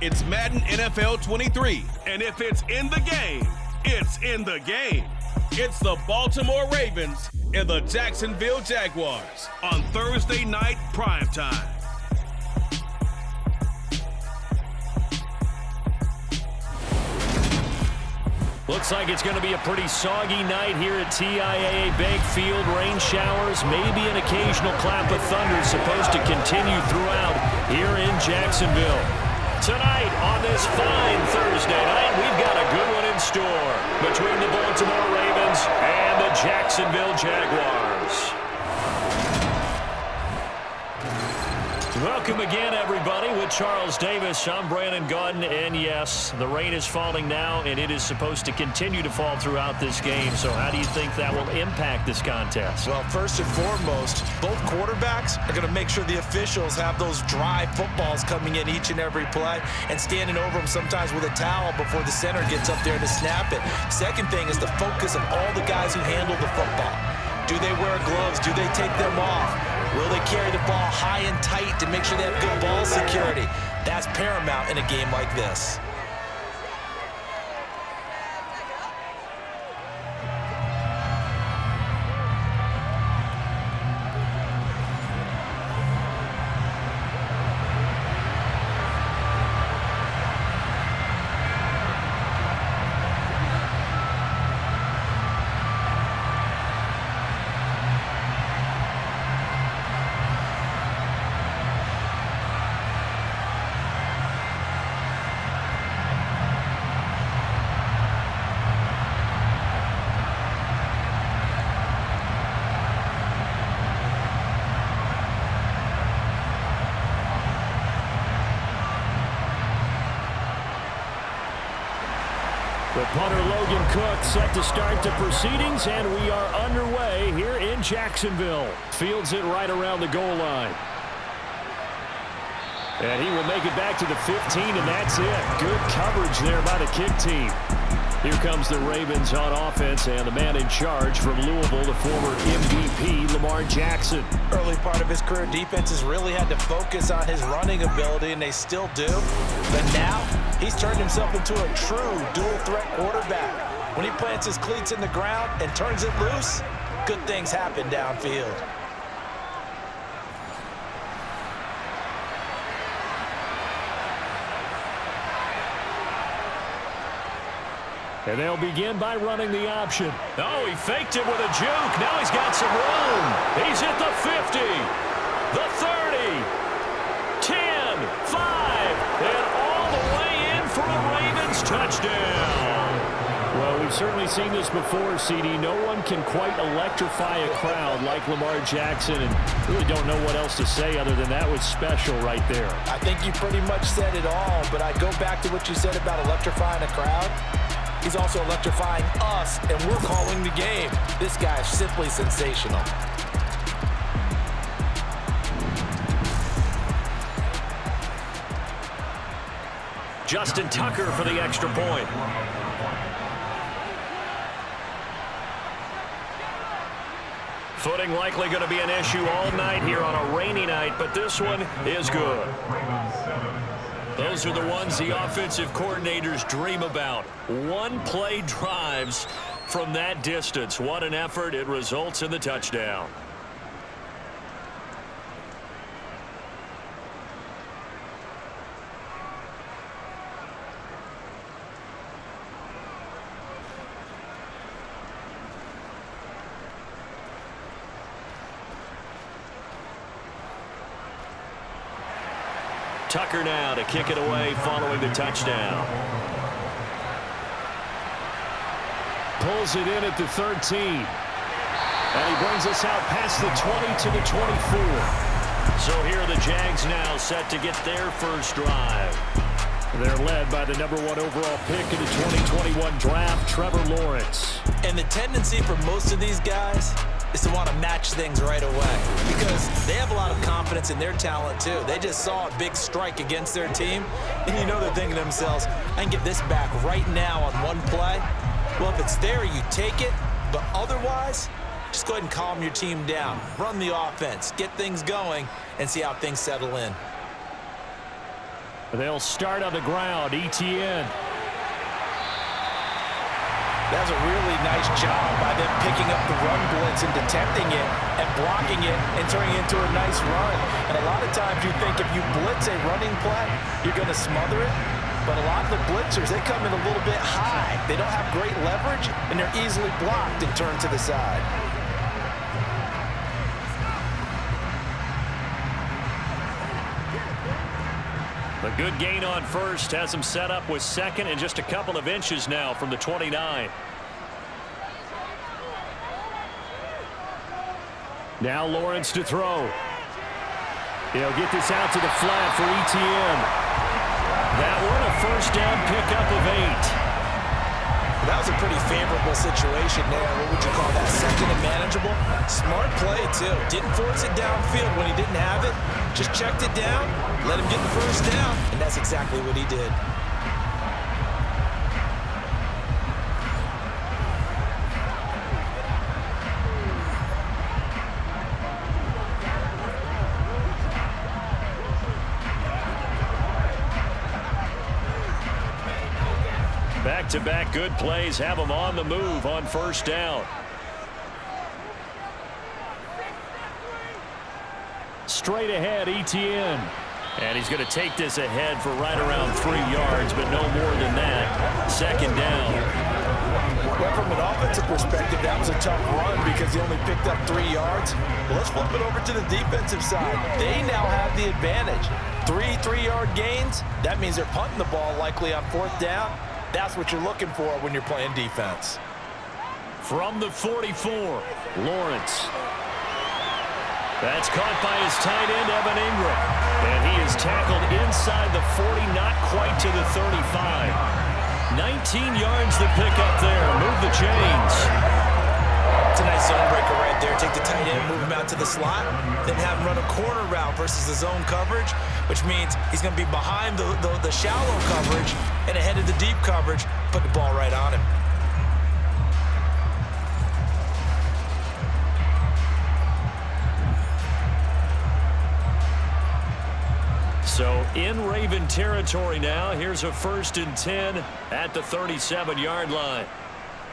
It's Madden NFL 23, and if it's in the game, it's in the game. It's the Baltimore Ravens and the Jacksonville Jaguars on Thursday night primetime. Looks like it's going to be a pretty soggy night here at TIAA Bank Field. Rain showers, maybe an occasional clap of thunder supposed to continue throughout here in Jacksonville. Tonight on this fine Thursday night, we've got a good one in store between the Baltimore Ravens and the Jacksonville Jaguars. Welcome again, everybody, with Charles Davis. I'm Brandon Gaudin, and yes, the rain is falling now, and it is supposed to continue to fall throughout this game. So how do you think that will impact this contest? Well, first and foremost, both quarterbacks are going to make sure the officials have those dry footballs coming in each and every play and standing over them sometimes with a towel before the center gets up there to snap it. Second thing is the focus of all the guys who handle the football. Do they wear gloves? Do they take them off? Will they carry the ball high and tight to make sure they have good ball security? That's paramount in a game like this. The punter Logan Cook set to start the proceedings, and we are underway here in Jacksonville. Fields it right around the goal line. And he will make it back to the 15, and that's it. Good coverage there by the kick team. Here comes the Ravens on offense, and the man in charge from Louisville, the former MVP, Lamar Jackson. Early part of his career, defenses really had to focus on his running ability, and they still do. But now, he's turned himself into a true dual-threat quarterback. When he plants his cleats in the ground and turns it loose, good things happen downfield. And they'll begin by running the option. Oh, he faked it with a juke. Now he's got some room. He's at the 50, the 30, 10, 5, and all the way in for a Ravens touchdown. Well, we've certainly seen this before, CD. No one can quite electrify a crowd like Lamar Jackson, and really don't know what else to say other than that was special right there. I think you pretty much said it all, but I go back to what you said about electrifying a crowd. He's also electrifying us, and we're calling the game. This guy is simply sensational. Justin Tucker for the extra point. Footing likely going to be an issue all night here on a rainy night, but this one is good. Those are the ones the offensive coordinators dream about. One-play drives from that distance. What an effort. It results in the touchdown. Tucker now to kick it away following the touchdown. Pulls it in at the 13. And he brings us out past the 20 to the 24. So here are the Jags now set to get their first drive. They're led by the #1 overall pick in the 2021 draft, Trevor Lawrence. And the tendency for most of these guys is to want to match things right away because they have a lot of confidence in their talent too. They just saw a big strike against their team, and you know they're thinking to themselves, I can get this back right now on one play. Well, if it's there, you take it, but otherwise, just go ahead and calm your team down. Run the offense, get things going, and see how things settle in. They'll start on the ground. ETN. That's a really nice job by them picking up the run blitz and detecting it and blocking it and turning it into a nice run. And a lot of times you think if you blitz a running play, you're going to smother it. But a lot of the blitzers, they come in a little bit high. They don't have great leverage, and they're easily blocked and turned to the side. A good gain on first has him set up with second and just a couple of inches now from the 29. Now Lawrence to throw. He'll get this out to the flat for ETN. That one a first down pickup of 8. That was a pretty favorable situation there. What would you call that? Second and manageable. Smart play, too. Didn't force it downfield when he didn't have it. Just checked it down, let him get the first down, and that's exactly what he did. Back-to-back good plays have him on the move on first down. Straight ahead, ETN. And he's going to take this ahead for right around 3 yards, but no more than that. Second down. Well, from an offensive perspective, that was a tough run because he only picked up 3 yards. Well, let's flip it over to the defensive side. They now have the advantage. 3 3-yard gains. That means they're punting the ball likely on fourth down. That's what you're looking for when you're playing defense. From the 44, Lawrence. That's caught by his tight end, Evan Ingram. And he is tackled inside the 40, not quite to the 35. 19 yards to pick up there. Move the chains. It's a nice zone breaker right there. Take the tight end, move him out to the slot, then have him run a corner route versus the zone coverage, which means he's going to be behind the shallow coverage and ahead of the deep coverage. Put the ball right on him. So in Raven territory now. Here's a 1st and 10 at the 37-yard line.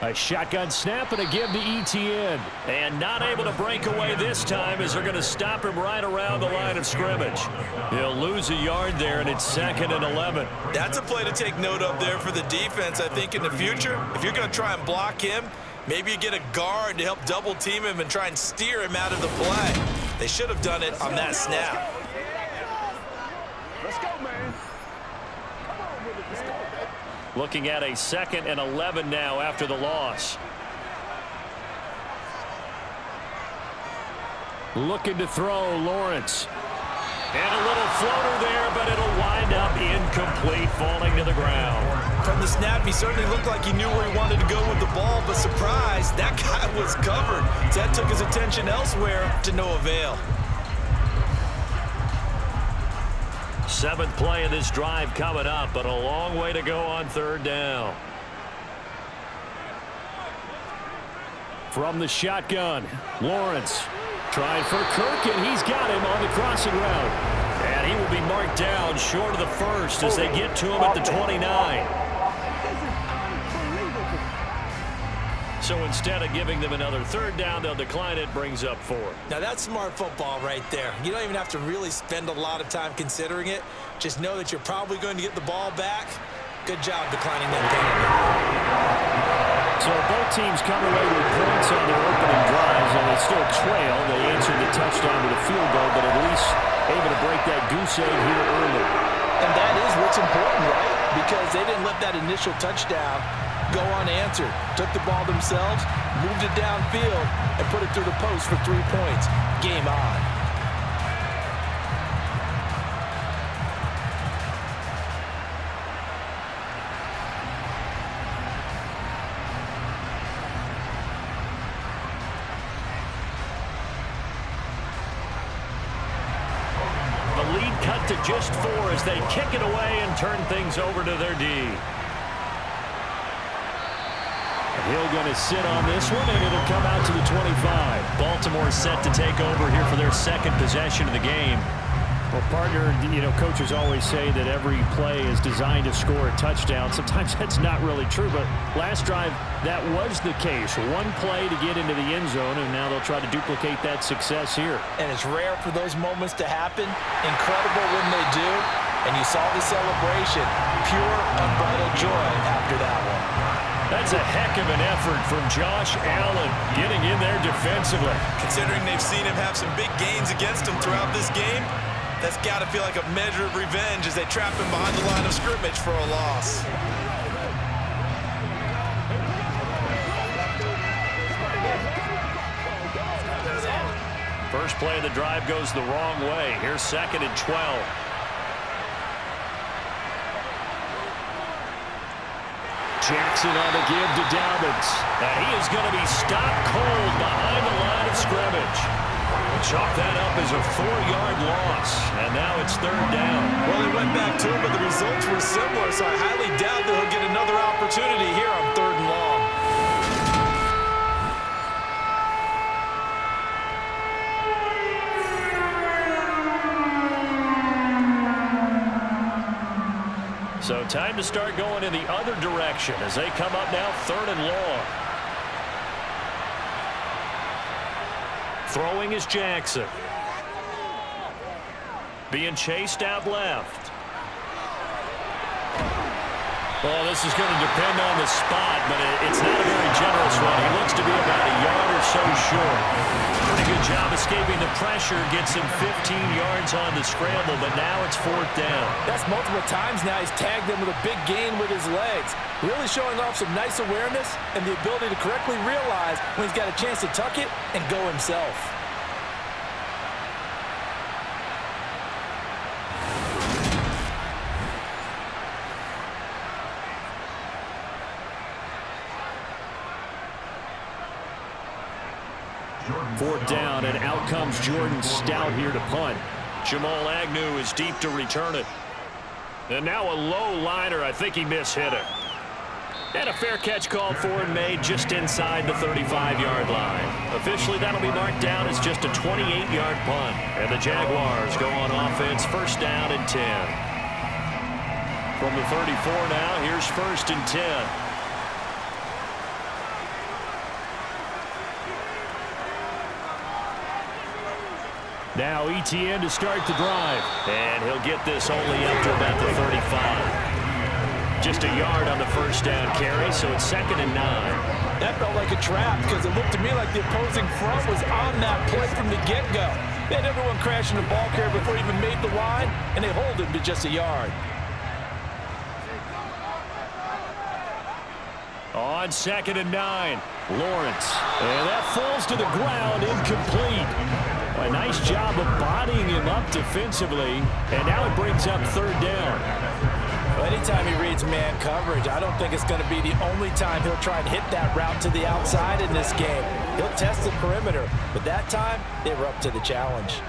A shotgun snap and a give to ETN. And not able to break away this time as they're going to stop him right around the line of scrimmage. He'll lose a yard there, and it's 2nd and 11. That's a play to take note of there for the defense. I think in the future, if you're going to try and block him, maybe you get a guard to help double team him and try and steer him out of the play. They should have done it on that snap. Let's go, man. Come on with it. Let's go. Looking at a 2nd and 11 now after the loss. Looking to throw, Lawrence. And a little floater there, but it'll wind up incomplete, falling to the ground. From the snap, he certainly looked like he knew where he wanted to go with the ball, but surprise, that guy was covered. So that took his attention elsewhere to no avail. 7th play of this drive coming up, but a long way to go on 3rd down. From the shotgun, Lawrence trying for Kirk, and he's got him on the crossing route. And he will be marked down short of the 1st as they get to him at the 29. So instead of giving them another 3rd down, they'll decline it, brings up 4. Now that's smart football right there. You don't even have to really spend a lot of time considering it. Just know that you're probably going to get the ball back. Good job declining that penalty. So both teams come away with points on their opening drives, and they still trail. They answered the touchdown with a field goal, but at least able to break that goose egg here early. And that is what's important, right? Because they didn't let that initial touchdown go unanswered. Took the ball themselves, moved it downfield, and put it through the post for 3 points. Game on. The lead cut to just 4 as they kick it away and turn things over to their D. Hill going to sit on this one, and it'll come out to the 25. Baltimore set to take over here for their 2nd possession of the game. Well, partner, you know, coaches always say that every play is designed to score a touchdown. Sometimes that's not really true, but last drive, that was the case. One play to get into the end zone, and now they'll try to duplicate that success here. And it's rare for those moments to happen. Incredible when they do. And you saw the celebration. Pure, unbridled joy after that one. That's a heck of an effort from Josh Allen getting in there defensively. Considering they've seen him have some big gains against him throughout this game, that's got to feel like a measure of revenge as they trap him behind the line of scrimmage for a loss. First play of the drive goes the wrong way. Here's 2nd and 12. Jackson on the give to Dobbins. And he is going to be stopped cold behind the line of scrimmage. Chalk that up as a 4-yard loss. And now it's 3rd down. Well, they went back to him, but the results were similar, so I highly doubt that he'll get another opportunity here on 3rd and long. So time to start going in the other direction as they come up now 3rd and long. Throwing is Jackson. Being chased out left. Well, this is going to depend on the spot, but it's not a very generous one. He looks to be about a yard or so short. Pretty good job escaping the pressure. Gets him 15 yards on the scramble, but now it's 4th down. That's multiple times now. He's tagged them with a big gain with his legs. Really showing off some nice awareness and the ability to correctly realize when he's got a chance to tuck it and go himself. Fourth down, and out comes Jordan Stout here to punt. Jamal Agnew is deep to return it. And now a low liner. I think he mishit it. And a fair catch called for and made just inside the 35-yard line. Officially, that'll be marked down as just a 28-yard punt. And the Jaguars go on offense, 1st down and 10. From the 34 now, here's 1st and 10. Now ETN to start the drive. And he'll get this only up to about the 35. Just a yard on the 1st down carry, so it's 2nd and 9. That felt like a trap because it looked to me like the opposing front was on that play from the get-go. They had everyone crashing the ball carrier before he even made the line, and they hold him to just a yard. On 2nd and 9, Lawrence. And that falls to the ground, incomplete. A nice job of bodying him up defensively, and now it brings up 3rd down. Well, anytime he reads man coverage, I don't think it's going to be the only time he'll try and hit that route to the outside in this game. He'll test the perimeter, but that time, they were up to the challenge.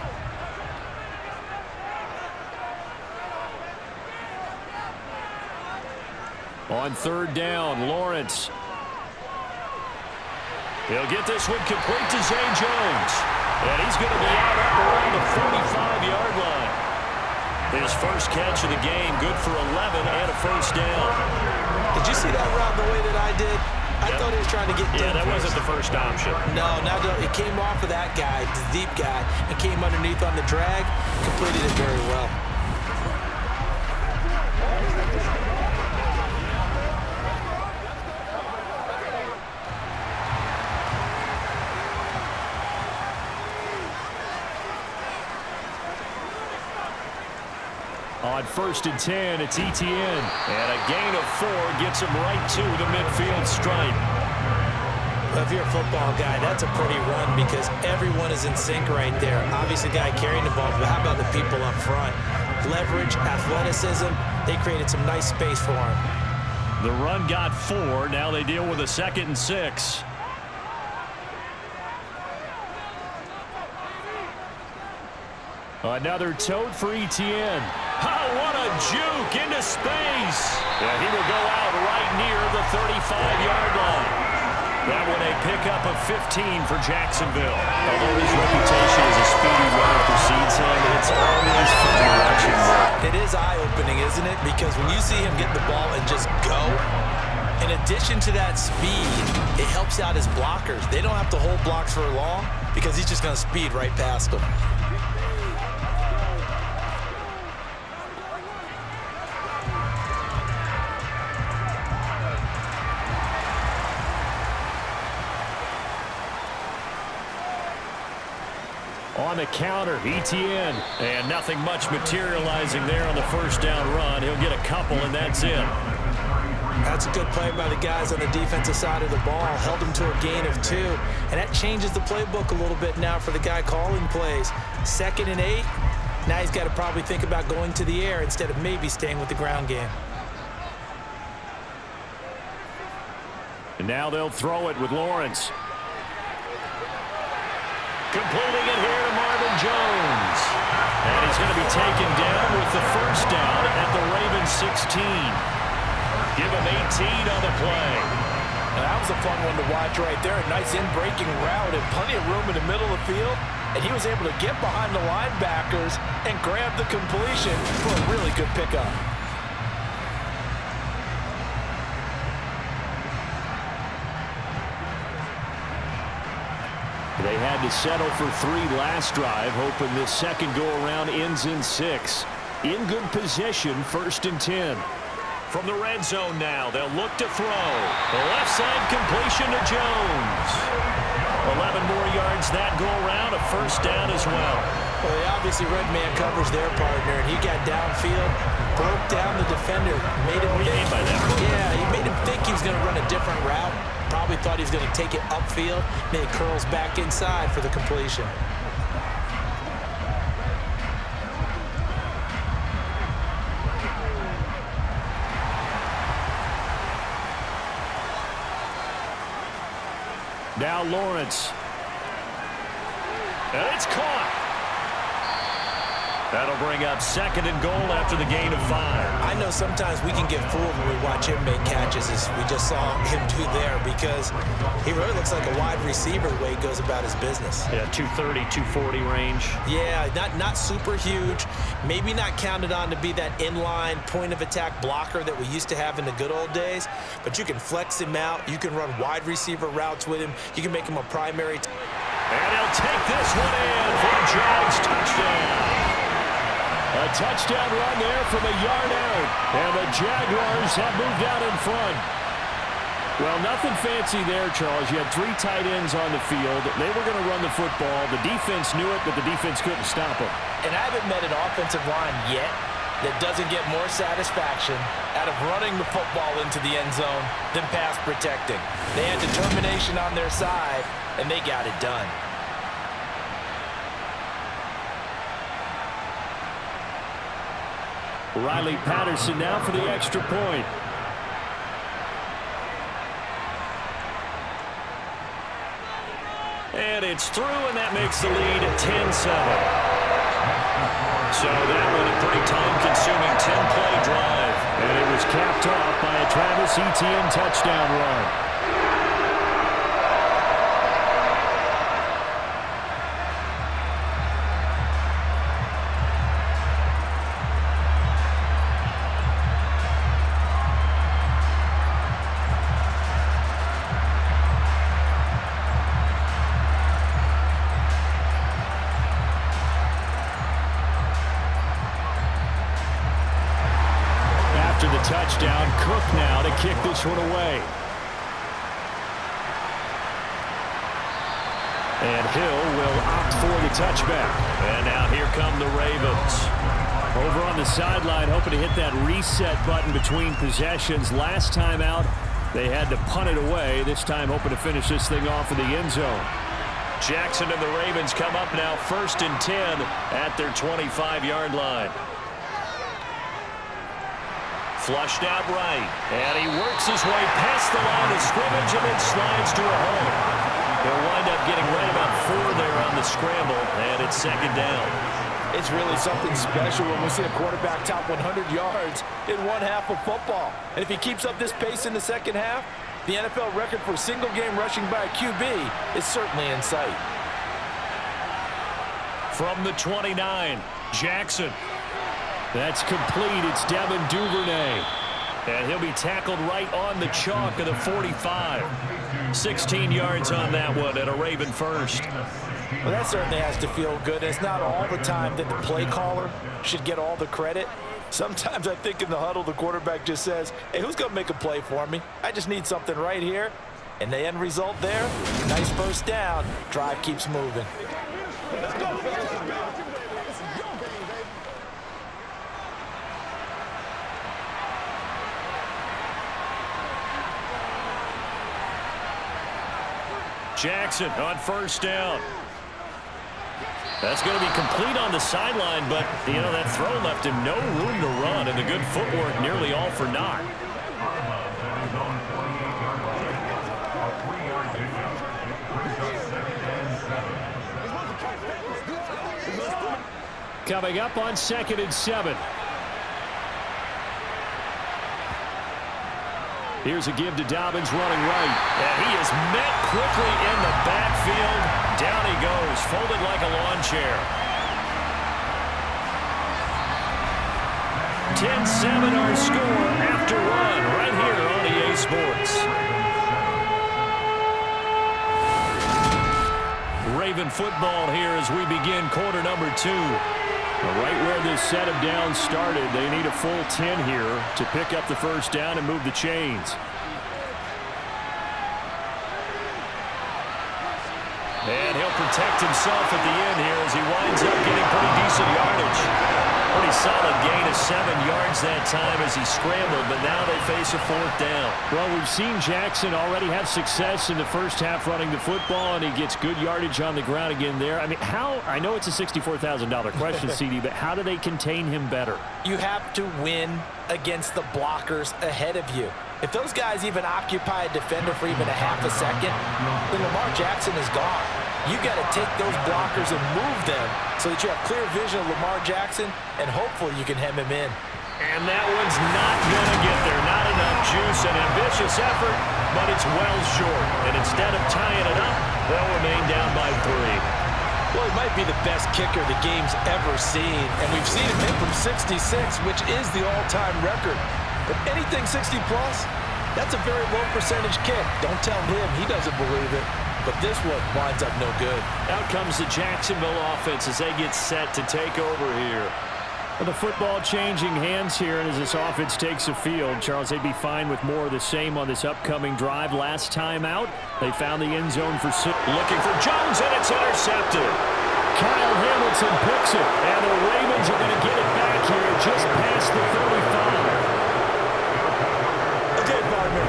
On 3rd down, Lawrence. He'll get this one complete to Zay Jones. And he's going to be out up around the 45-yard line. His first catch of the game, good for 11 and a 1st down. Did you see that route the way that I did? I thought he was trying to get deep. Yeah, that wasn't the first option. No, it came off of that guy, the deep guy, and came underneath on the drag, completed it very well. On 1st and 10, it's ETN. And a gain of 4 gets him right to the midfield stripe. Well, if you're a football guy, that's a pretty run because everyone is in sync right there. Obviously, the guy carrying the ball, but how about the people up front? Leverage, athleticism, they created some nice space for him. The run got 4. Now they deal with a 2nd and 6. Another tote for ETN. Oh, what a juke into space. Yeah, he will go out right near the 35-yard line. That one a pickup of 15 for Jacksonville. Although his reputation as a speedy runner precedes him, it's always fun to watch him work. It is eye-opening, isn't it? Because when you see him get the ball and just go, in addition to that speed, it helps out his blockers. They don't have to hold blocks for long because he's just going to speed right past them. On the counter, ETN. And nothing much materializing there on the first down run. He'll get a couple, and that's it. That's a good play by the guys on the defensive side of the ball. Held him to a gain of 2. And that changes the playbook a little bit now for the guy calling plays. 2nd and 8. Now he's got to probably think about going to the air instead of maybe staying with the ground game. And now they'll throw it with Lawrence. Completing it here to Marvin Jones. And he's going to be taken down with the first down at the Ravens 16. Give him 18 on the play. Now, that was a fun one to watch right there. A nice in-breaking route and plenty of room in the middle of the field. And he was able to get behind the linebackers and grab the completion for a really good pickup. They had to settle for 3 last drive, hoping this second go-around ends in 6. In good position, 1st and 10. From the red zone now, they'll look to throw. The left side completion to Jones. 11 more yards that go-around, a first down as well. Well, they obviously red man covers their partner, and he got downfield, broke down the defender, made him What do you mean by that? Yeah, he made him think he was going to run a different route. Probably thought he was going to take it upfield. Then he curls back inside for the completion. Now Lawrence. And it's caught. That'll bring up 2nd and goal after the gain of 5. I know sometimes we can get fooled when we watch him make catches, as we just saw him do there, because he really looks like a wide receiver the way he goes about his business. Yeah, 230, 240 range. Yeah, not super huge. Maybe not counted on to be that inline point-of-attack blocker that we used to have in the good old days, but you can flex him out. You can run wide receiver routes with him. You can make him a primary. And he'll take this one in for a Jags touchdown. A touchdown run there from a yard out. And the Jaguars have moved out in front. Well, nothing fancy there, Charles. You had 3 tight ends on the field. They were going to run the football. The defense knew it, but the defense couldn't stop them. And I haven't met an offensive line yet that doesn't get more satisfaction out of running the football into the end zone than pass protecting. They had determination on their side, and they got it done. Riley Patterson now for the extra point. And it's through, and that makes the lead 10-7. So that was a pretty time-consuming 10-play drive. And it was capped off by a Travis Etienne touchdown run. Touchdown, Cook now to kick this one away. And Hill will opt for the touchback. And now here come the Ravens. Over on the sideline, hoping to hit that reset button between possessions. Last time out, they had to punt it away. This time hoping to finish this thing off in the end zone. Jackson and the Ravens come up now 1st and 10 at their 25-yard line. Flushed out right, and he works his way past the line of scrimmage and then slides to a hole. He'll wind up getting right about 4 there on the scramble, and it's 2nd down. It's really something special when we see a quarterback top 100 yards in one half of football. And if he keeps up this pace in the second half, The NFL record for single-game rushing by a QB is certainly in sight. From the 29, Jackson. That's complete. It's Devin Duvernay. And he'll be tackled right on the chalk of the 45. 16 yards on that one and a Raven first. Well, that certainly has to feel good. It's not all the time that the play caller should get all the credit. Sometimes I think in the huddle, the quarterback just says, hey, who's going to make a play for me? I just need something right here. And the end result there, nice first down. Drive keeps moving. Let's go, man. Jackson on first down. That's going to be complete on the sideline, but, you know, that throw left him no room to run, and the good footwork nearly all for naught. Coming up on 2nd and 7. Here's a give to Dobbins running right. And he is met quickly in the backfield. Down he goes, folded like a lawn chair. 10-7 our score after run right here on EA Sports. Raven football here as we begin quarter number 2. Right where this set of downs started, they need a full 10 here to pick up the first down and move the chains. And he'll protect himself at the end here as he winds up getting pretty decent yardage. Pretty solid gain of 7 yards that time as he scrambled, but now they face a 4th down. Well, we've seen Jackson already have success in the first half running the football, and he gets good yardage on the ground again there. I mean, I know it's a $64,000 question, CD, but how do they contain him better? You have to win against the blockers ahead of you. If those guys even occupy a defender for even a half a second, then Lamar Jackson is gone. You got to take those blockers and move them so that you have clear vision of Lamar Jackson, and hopefully you can hem him in. And that one's not going to get there. Not enough juice. An ambitious effort, but it's well short. And instead of tying it up, they'll remain down by 3. Well, he might be the best kicker the game's ever seen, and we've seen him hit from 66, which is the all-time record. But anything 60-plus, that's a very low percentage kick. Don't tell him he doesn't believe it. But this one winds up no good. Out comes the Jacksonville offense as they get set to take over here. Well, the football changing hands here, and as this offense takes the field, Charles, they'd be fine with more of the same on this upcoming drive. Last time out, they found the end zone for 6. Looking for Jones, and it's intercepted. Kyle Hamilton picks it, and the Ravens are going to get it back here just past the 35. Okay, partner.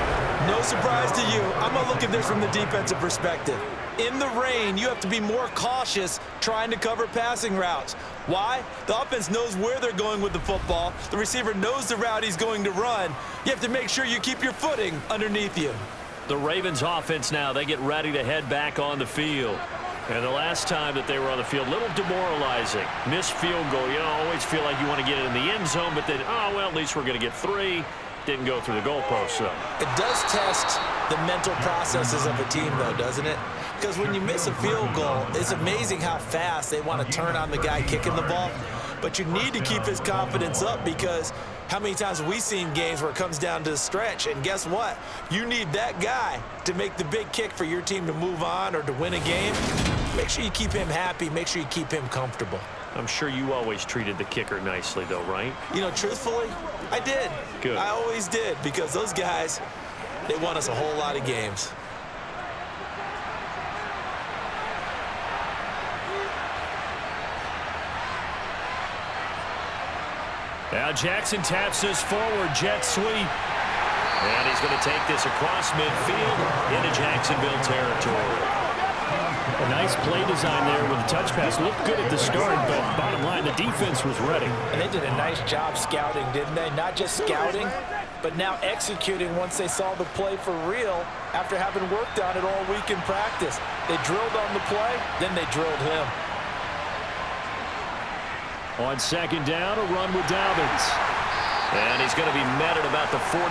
No surprise to you. I'm going to look at this from the defensive perspective. In the rain, you have to be more cautious trying to cover passing routes. Why? The offense knows where they're going with the football. The receiver knows the route he's going to run. You have to make sure you keep your footing underneath you. The Ravens offense now, they get ready to head back on the field. And the last time that they were on the field, a little demoralizing. Missed field goal. You know, always feel like you want to get it in the end zone, but then, oh, well, at least we're going to get 3. Didn't go through the goalpost, though. It does test the mental processes of a team, though, doesn't it? Because when you miss a field goal, it's amazing how fast they want to turn on the guy kicking the ball. But you need to keep his confidence up, because how many times have we seen games where it comes down to the stretch, and guess what? You need that guy to make the big kick for your team to move on or to win a game. Make sure you keep him happy. Make sure you keep him comfortable. I'm sure you always treated the kicker nicely, though, right? You know, truthfully, I did. Good. I always did, because those guys, they won us a whole lot of games. Now Jackson taps this forward, jet sweep. And he's going to take this across midfield into Jacksonville territory. A nice play design there with the touch pass. Looked good at the start, but bottom line, the defense was ready. And they did a nice job scouting, didn't they? Not just scouting, but now executing once they saw the play for real after having worked on it all week in practice. They drilled on the play, then they drilled him. On 2nd down, a run with Dobbins. And he's going to be met at about the 43.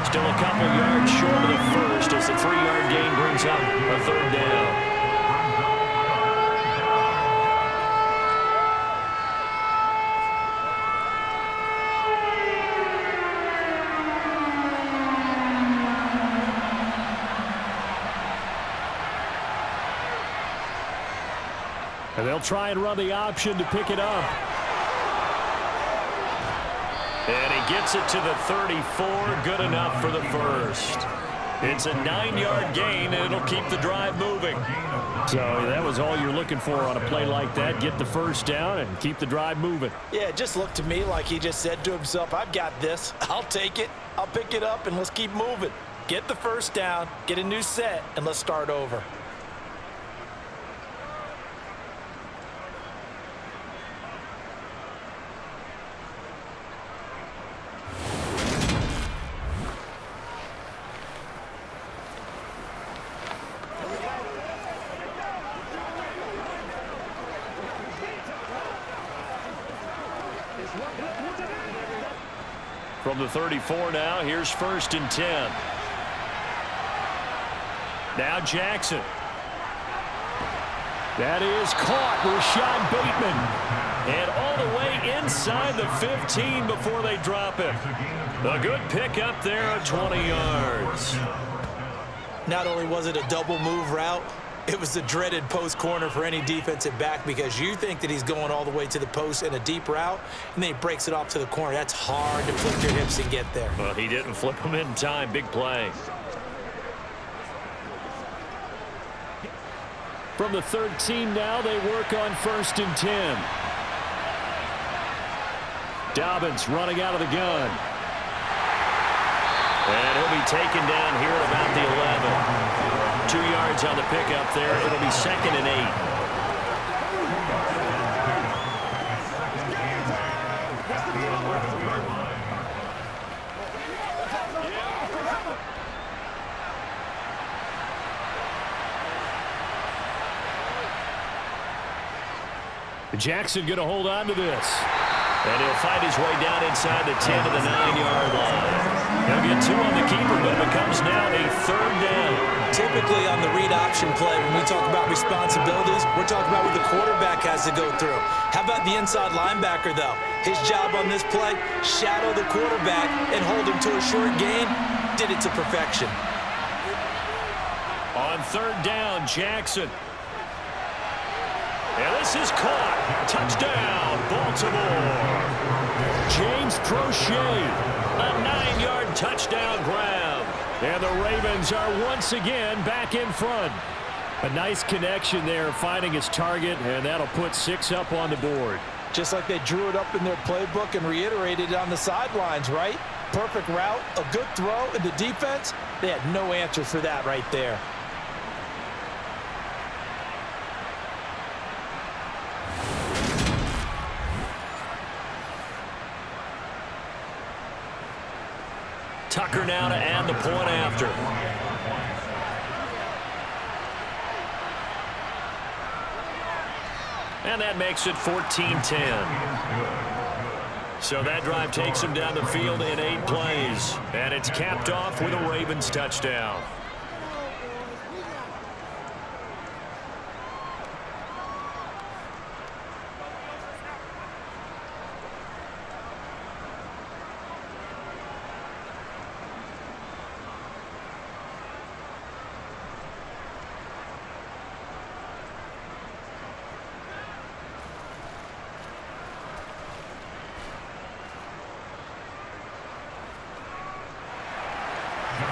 Still a couple yards short of the first as the 3-yard gain brings up a third down. And they'll try and run the option to pick it up. And he gets it to the 34. Good enough for the first. It's a 9-yard gain, and it'll keep the drive moving. So that was all you're looking for on a play like that. Get the first down and keep the drive moving. Yeah, it just looked to me like he just said to himself, I've got this. I'll take it. I'll pick it up, and let's keep moving. Get the first down, get a new set, and let's start over. From the 34 now, here's 1st and 10. Now Jackson. That is caught. Rashad Bateman. And all the way inside the 15 before they drop it. A good pick up there at 20 yards. Not only was it a double move route, it was the dreaded post corner for any defensive back because you think that he's going all the way to the post in a deep route, and then he breaks it off to the corner. That's hard to flip your hips and get there. Well, he didn't flip him in time. Big play. From the 13 now, they work on 1st and 10. Dobbins running out of the gun. And he'll be taken down here at about the 11. 2 yards on the pickup there. It'll be 2nd and 8. Jackson going to hold on to this. And he'll find his way down inside the 10 to the 9-yard line. He'll get 2 on the keeper, but it becomes now a 3rd down. Typically on the read option play, when we talk about responsibilities, we're talking about what the quarterback has to go through. How about the inside linebacker, though? His job on this play, shadow the quarterback and hold him to a short gain. Did it to perfection. On 3rd down, Jackson. And this is caught. Touchdown, Baltimore. James Prochet, a 9-yard touchdown grab. And the Ravens are once again back in front. A nice connection there, finding his target, and that'll put 6 up on the board. Just like they drew it up in their playbook and reiterated it on the sidelines, right? Perfect route, a good throw, and the defense, they had no answer for that right there. Tucker now to add the point after. And that makes it 14-10. So that drive takes him down the field in 8 plays. And it's capped off with a Ravens touchdown.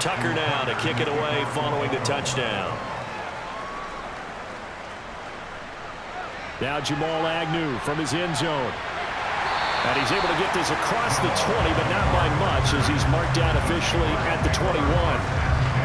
Tucker now to kick it away following the touchdown. Now Jamal Agnew from his end zone. And he's able to get this across the 20, but not by much as he's marked down officially at the 21.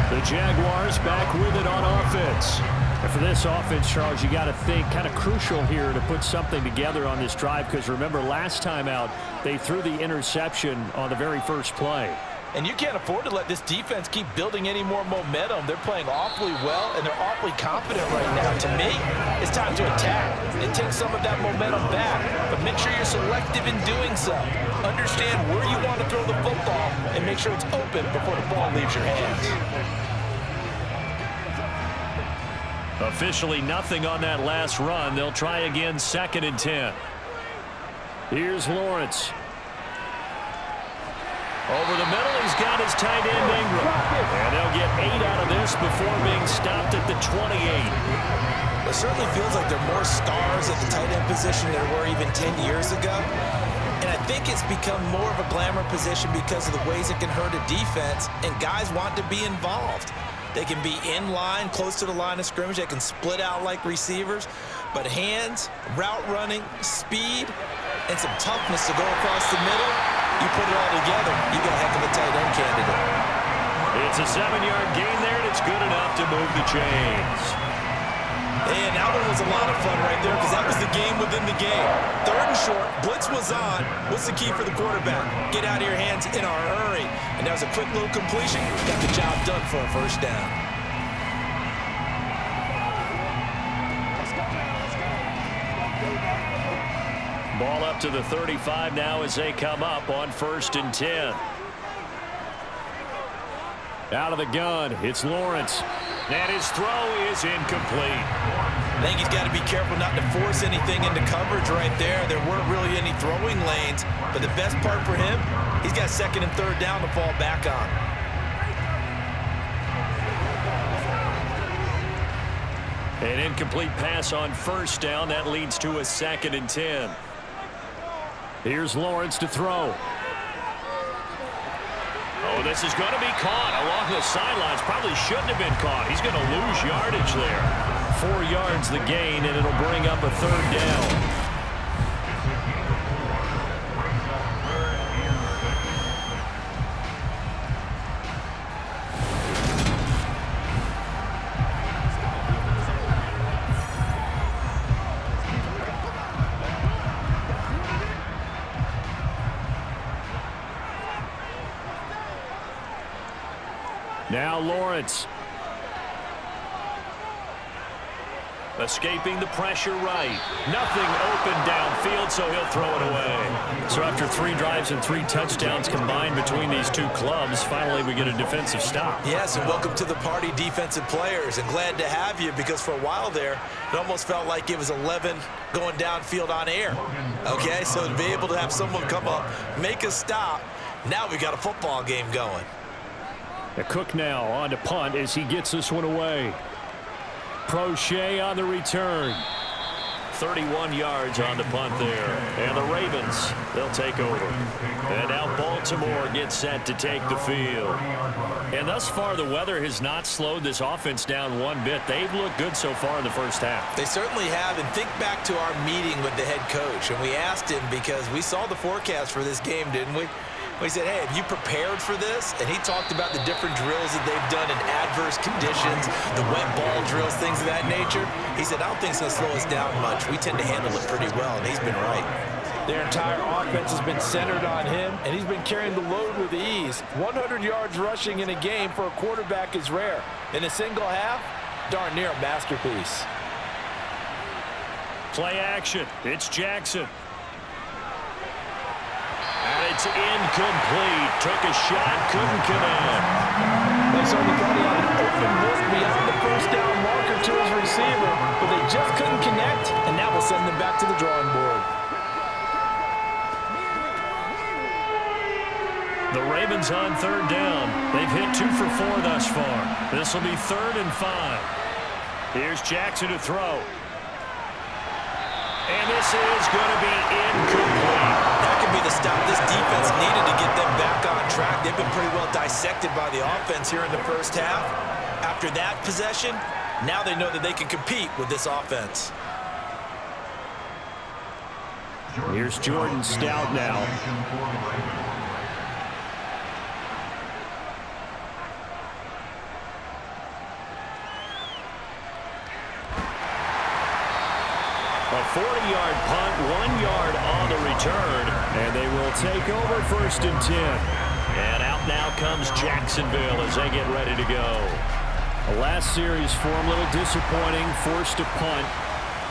The Jaguars back with it on offense. And for this offense, Charles, you got to think kind of crucial here to put something together on this drive because remember last time out, they threw the interception on the very first play. And you can't afford to let this defense keep building any more momentum. They're playing awfully well, and they're awfully confident right now. To me, it's time to attack and take some of that momentum back. But make sure you're selective in doing so. Understand where you want to throw the football and make sure it's open before the ball leaves your hands. Officially nothing on that last run. They'll try again, 2nd and 10. Here's Lawrence. Over the middle, he's got his tight end Ingram. And they'll get 8 out of this before being stopped at the 28. It certainly feels like there are more stars at the tight end position than there were even 10 years ago. And I think it's become more of a glamour position because of the ways it can hurt a defense, and guys want to be involved. They can be in line, close to the line of scrimmage. They can split out like receivers. But hands, route running, speed, and some toughness to go across the middle, you put it all together, you got a heck of a tight end candidate. It's a 7-yard gain there, and it's good enough to move the chains. And that one was a lot of fun right there because that was the game within the game. 3rd and short, blitz was on. What's the key for the quarterback? Get out of your hands in a hurry. And that was a quick little completion. Got the job done for a first down. Ball up to the 35 now as they come up on 1st and 10. Out of the gun, it's Lawrence. And his throw is incomplete. I think he's got to be careful not to force anything into coverage right there. There weren't really any throwing lanes. But the best part for him, he's got 2nd and 3rd down to fall back on. An incomplete pass on 1st down. That leads to a 2nd and 10. Here's Lawrence to throw. Oh, this is going to be caught along the sidelines. Probably shouldn't have been caught. He's going to lose yardage there. 4 yards the gain, and it'll bring up a 3rd down. Now Lawrence. Escaping the pressure right. Nothing open downfield, so he'll throw it away. So after 3 drives and 3 touchdowns combined between these two clubs, finally we get a defensive stop. Yes, and welcome to the party, defensive players. And glad to have you because for a while there, it almost felt like it was 11 going downfield on air. Okay, so to be able to have someone come up, make a stop, now we got a football game going. A Cook now on to punt as he gets this one away. Prochet on the return. 31 yards on the punt there. And the Ravens, they'll take over. And now Baltimore gets set to take the field. And thus far, the weather has not slowed this offense down one bit. They've looked good so far in the first half. They certainly have. And think back to our meeting with the head coach. And we asked him because we saw the forecast for this game, didn't we? We said, hey, have you prepared for this? And he talked about the different drills that they've done in adverse conditions, the wet ball drills, things of that nature. He said, I don't think it's going to slow us down much. We tend to handle it pretty well, and he's been right. Their entire offense has been centered on him, and he's been carrying the load with ease. 100 yards rushing in a game for a quarterback is rare. In a single half, darn near a masterpiece. Play action. It's Jackson. And it's incomplete. Took a shot, couldn't connect. They certainly thought he had an open look beyond the first down marker to his receiver, but they just couldn't connect, and that will send them back to the drawing board. The Ravens on 3rd down. They've hit 2 for 4 thus far. This will be 3rd and 5. Here's Jackson to throw. And this is going to be incomplete. That could be the stop this defense needed to get them back on track. They've been pretty well dissected by the offense here in the first half. After that possession, now they know that they can compete with this offense. Here's Jordan Stout now. A 40-yard punt, 1 yard on the return, and they will take over 1st and 10. And out now comes Jacksonville as they get ready to go. The last series for them, a little disappointing, forced to punt.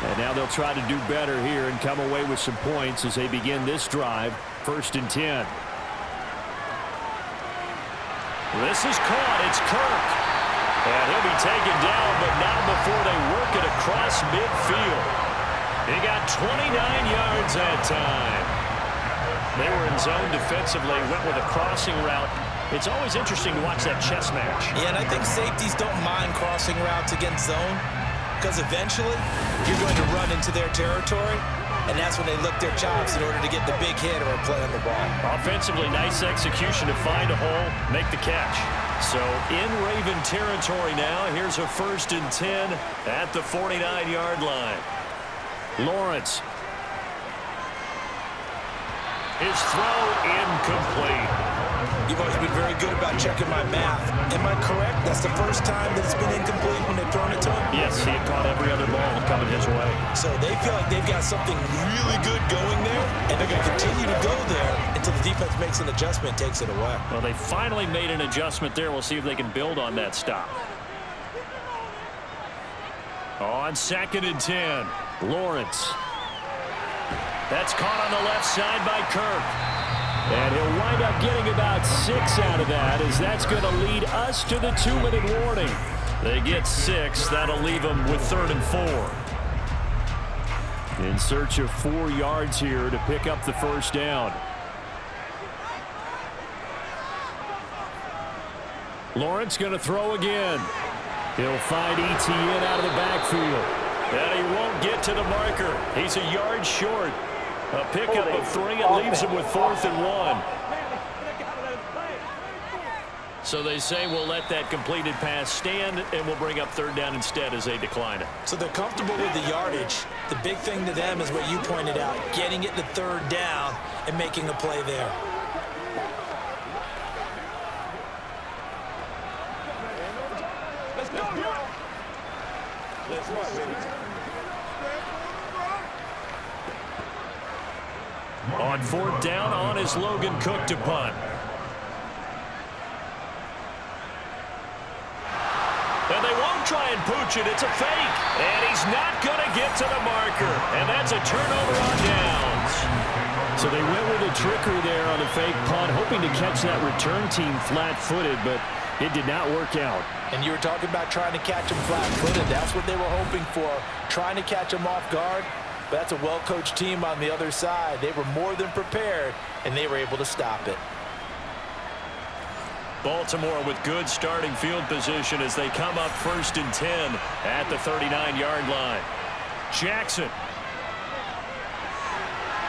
And now they'll try to do better here and come away with some points as they begin this drive, 1st and 10. This is caught. It's Kirk. And he'll be taken down, but not before they work it across midfield. He got 29 yards that time. They were in zone defensively, went with a crossing route. It's always interesting to watch that chess match. Yeah, and I think safeties don't mind crossing routes against zone because eventually you're going to run into their territory, and that's when they lick their chops in order to get the big hit or a play on the ball. Offensively, nice execution to find a hole, make the catch. So in Raven territory now, here's a 1st and 10 at the 49-yard line. Lawrence. His throw incomplete. You've always been very good about checking my math. Am I correct? That's the first time that it's been incomplete when they've thrown it to him? Yes, he had caught every other ball coming his way. So they feel like they've got something really good going there, and they're going to continue to go there until the defense makes an adjustment and takes it away. Well, they finally made an adjustment there. We'll see if they can build on that stop. On 2nd and 10, Lawrence. That's caught on the left side by Kirk. And he'll wind up getting about 6 out of that, as that's going to lead us to the 2-minute warning. They get 6. That'll leave them with 3rd and 4. In search of 4 yards here to pick up the first down. Lawrence going to throw again. He'll find ETN out of the backfield. And he won't get to the marker. He's a yard short. A pickup of 3 and leaves him with 4th and 1. So they say we'll let that completed pass stand, and we'll bring up 3rd down instead as they decline it. So they're comfortable with the yardage. The big thing to them is what you pointed out, getting it to 3rd down and making a play there. Let's go. Let's go. On 4th down, on is Logan Cook to punt. And they won't try and pooch it. It's a fake. And he's not going to get to the marker. And that's a turnover on downs. So they went with a trickery there on the fake punt, hoping to catch that return team flat-footed, but it did not work out. And you were talking about trying to catch him flat-footed. That's what they were hoping for, trying to catch him off guard. But that's a well-coached team on the other side. They were more than prepared, and they were able to stop it. Baltimore with good starting field position as they come up 1st and 10 at the 39-yard line. Jackson.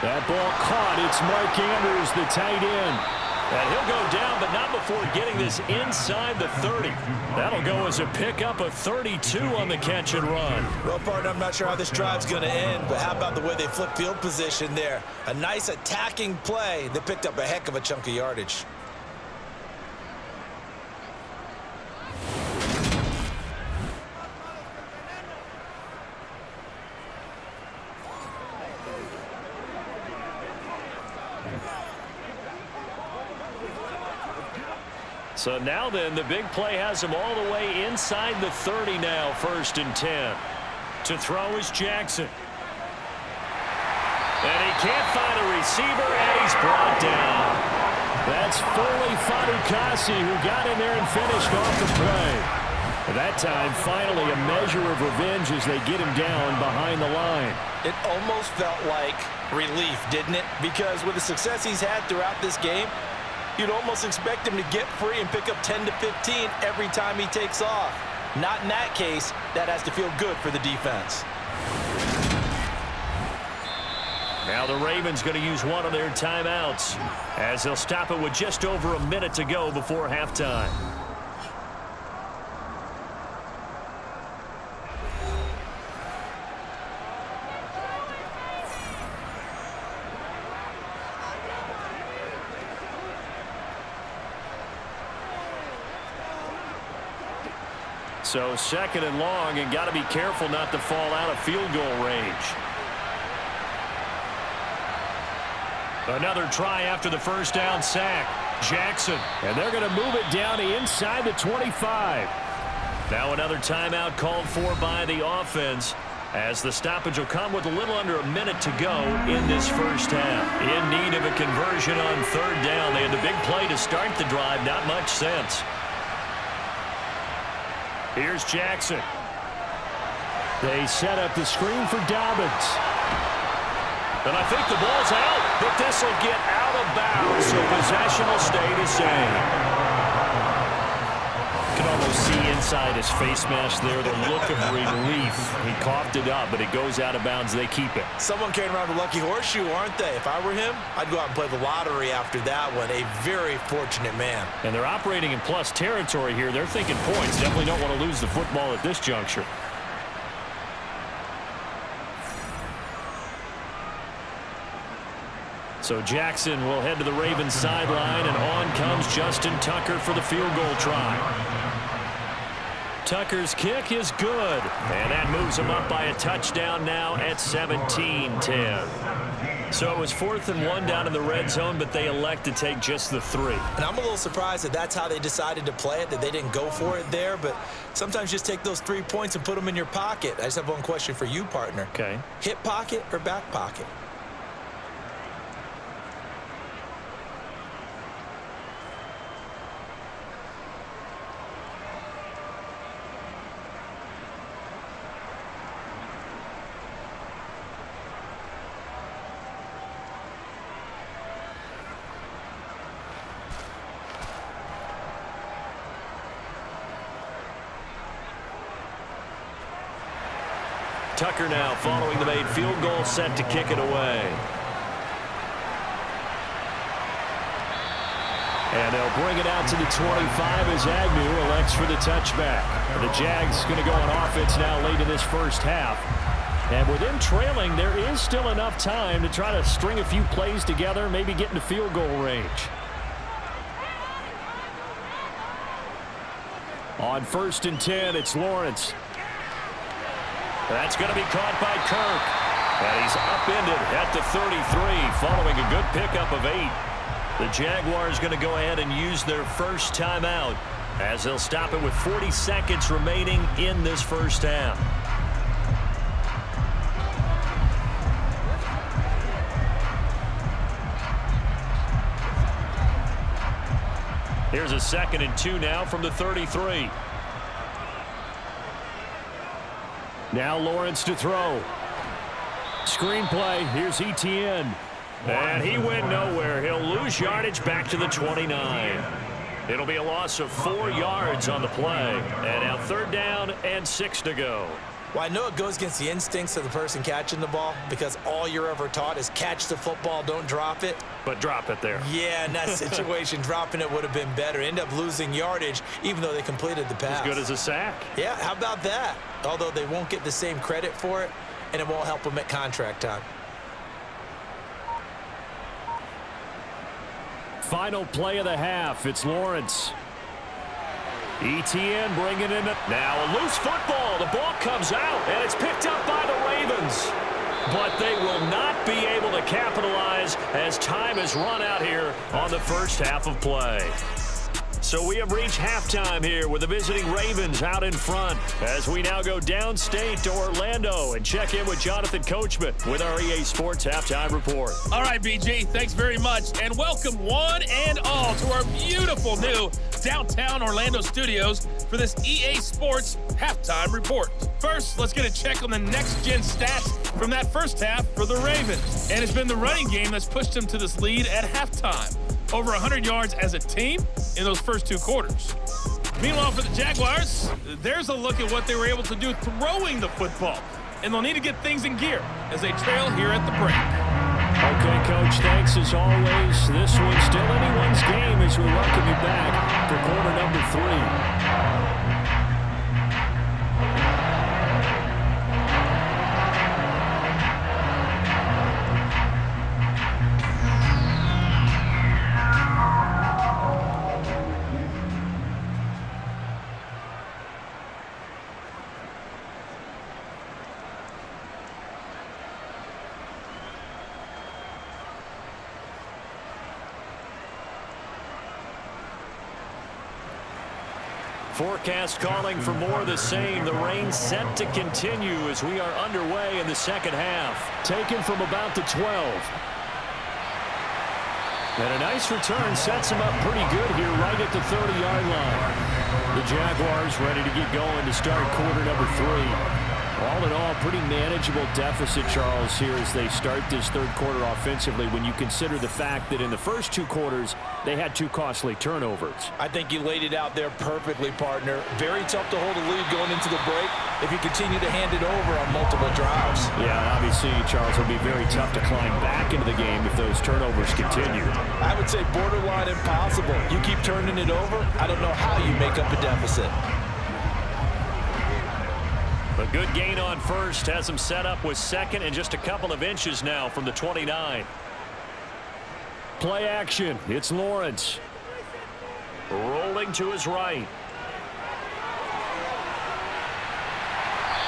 That ball caught. It's Mark Andrews, the tight end. And he'll go down, but not before getting this inside the 30. That'll go as a pickup of 32 on the catch and run. Well, partner, I'm not sure how this drive's going to end, but how about the way they flip field position there? A nice attacking play that picked up a heck of a chunk of yardage. So now then, the big play has him all the way inside the 30 now, 1st and 10. To throw is Jackson. And he can't find a receiver, and he's brought down. That's Foley Fadukasi who got in there and finished off the play. At that time, finally a measure of revenge as they get him down behind the line. It almost felt like relief, didn't it? Because with the success he's had throughout this game, you'd almost expect him to get free and pick up 10 to 15 every time he takes off. Not in that case. That has to feel good for the defense. Now the Ravens going to use one of their timeouts as they'll stop it with just over a minute to go before halftime. So 2nd and long, and got to be careful not to fall out of field goal range. Another try after the first down sack. Jackson, and they're going to move it down to inside the 25. Now another timeout called for by the offense, as the stoppage will come with a little under a minute to go in this first half. In need of a conversion on third down. They had the big play to start the drive. Not much sense. Here's Jackson. They set up the screen for Dobbins. And I think the ball's out, but this will get out of bounds, so possession will stay the same. You can almost see inside his face mask there the look of relief. He coughed it up, but it goes out of bounds. They keep it. Someone carrying around a lucky horseshoe, aren't they? If I were him, I'd go out and play the lottery after that one. A very fortunate man. And they're operating in plus territory here. They're thinking points. Definitely don't want to lose the football at this juncture. So Jackson will head to the Ravens sideline, and on comes Justin Tucker for the field goal try. Tucker's kick is good, and that moves him up by a touchdown now at 17-10. So it was 4th and 1 down in the red zone, but they elect to take just the 3. And I'm a little surprised that that's how they decided to play it, that they didn't go for it there, but sometimes just take those 3 points and put them in your pocket. I just have one question for you, partner. Okay. Hip pocket or back pocket? Tucker now following the made field goal, set to kick it away. And they'll bring it out to the 25 as Agnew elects for the touchback. The Jags going to go on offense now late in this first half. And with them trailing, there is still enough time to try to string a few plays together, maybe get into field goal range. On 1st and 10, it's Lawrence. That's going to be caught by Kirk. And he's upended at the 33 following a good pickup of 8. The Jaguars going to go ahead and use their first timeout as they'll stop it with 40 seconds remaining in this first half. Here's a 2nd and 2 now from the 33. Now Lawrence to throw. Screenplay. Here's Etienne. And he went nowhere. He'll lose yardage back to the 29. It'll be a loss of 4 yards on the play. And now 3rd down and 6 to go. Well, I know it goes against the instincts of the person catching the ball because all you're ever taught is catch the football, don't drop it. But drop it there. Yeah, in that situation, dropping it would have been better. End up losing yardage even though they completed the pass. As good as a sack. Yeah, how about that? Although they won't get the same credit for it, and it won't help them at contract time. Final play of the half. It's Lawrence. Etienne bringing in it. Now a loose football. The ball comes out, and it's picked up by the Ravens. But they will not be able to capitalize as time has run out here on the first half of play. So we have reached halftime here with the visiting Ravens out in front as we now go downstate to Orlando and check in with Jonathan Coachman with our EA Sports Halftime Report. All right, BG, thanks very much. And welcome one and all to our beautiful new downtown Orlando studios for this EA Sports Halftime Report. First, let's get a check on the next-gen stats from that first half for the Ravens. And it's been the running game that's pushed them to this lead at halftime. Over 100 yards as a team in those first 2 quarters. Meanwhile, for the Jaguars, there's a look at what they were able to do throwing the football. And they'll need to get things in gear as they trail here at the break. Okay, Coach, thanks as always. This one's still anyone's game as we welcome you back for quarter number 3. Forecast calling for more of the same. The rain set to continue as we are underway in the second half. Taken from about the 12. And a nice return sets him up pretty good here right at the 30-yard line. The Jaguars ready to get going to start quarter number 3. All in all, pretty manageable deficit, Charles, here as they start this third quarter offensively when you consider the fact that in the first 2 quarters, they had 2 costly turnovers. I think you laid it out there perfectly, partner. Very tough to hold a lead going into the break if you continue to hand it over on multiple drives. Yeah, obviously, Charles, it'll be very tough to climb back into the game if those turnovers continue. I would say borderline impossible. You keep turning it over, I don't know how you make up a deficit. A good gain on first has him set up with second and just a couple of inches now from the 29. Play action. It's Lawrence. Rolling to his right.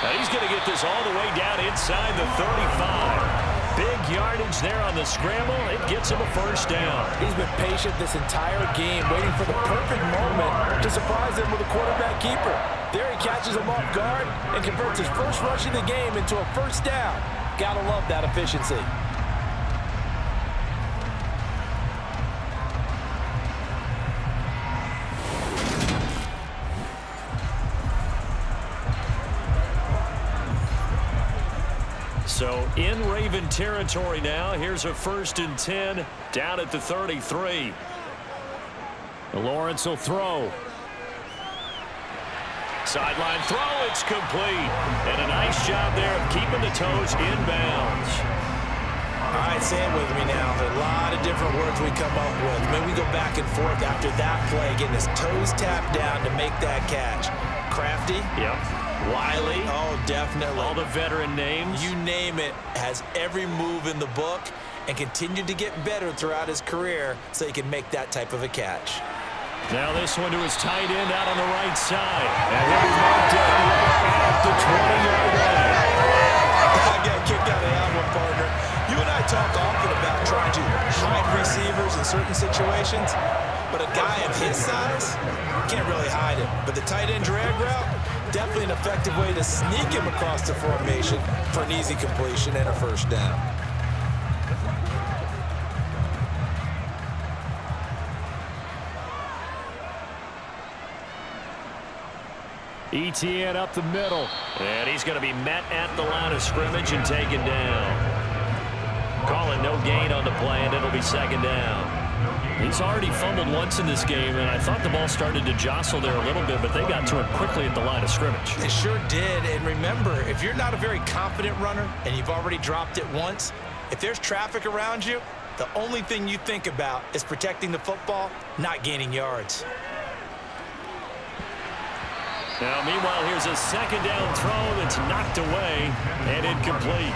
Now he's going to get this all the way down inside the 35. Big yardage there on the scramble. It gets him a first down. He's been patient this entire game, waiting for the perfect moment to surprise him with a quarterback keeper. There he catches him off guard and converts his first rush of the game into a first down. Gotta love that efficiency. So in Raven territory now. Here's a 1st and 10 down at the 33. Lawrence will throw. Sideline throw, it's complete. And a nice job there of keeping the toes inbounds. All right, say it with me now. There are a lot of different words we come up with. Maybe we go back and forth after that play, getting his toes tapped down to make that catch. Crafty. Yep. Wiley. Oh, definitely. All the veteran names. You name it, has every move in the book and continued to get better throughout his career so he can make that type of a catch. Now this one to his tight end out on the right side. And he'll be marked down right at the 20-yard line. I got kicked out of that one, partner. You and I talk often about trying to hide receivers in certain situations, but a guy of his size can't really hide him. But the tight end drag route, definitely an effective way to sneak him across the formation for an easy completion and a first down. ETN up the middle. And he's going to be met at the line of scrimmage and taken down. Calling no gain on the play, and it'll be second down. He's already fumbled once in this game, and I thought the ball started to jostle there a little bit, but they got to him quickly at the line of scrimmage. They sure did, and remember, if you're not a very confident runner and you've already dropped it once, if there's traffic around you, the only thing you think about is protecting the football, not gaining yards. Now, meanwhile, here's a second down throw that's knocked away and incomplete.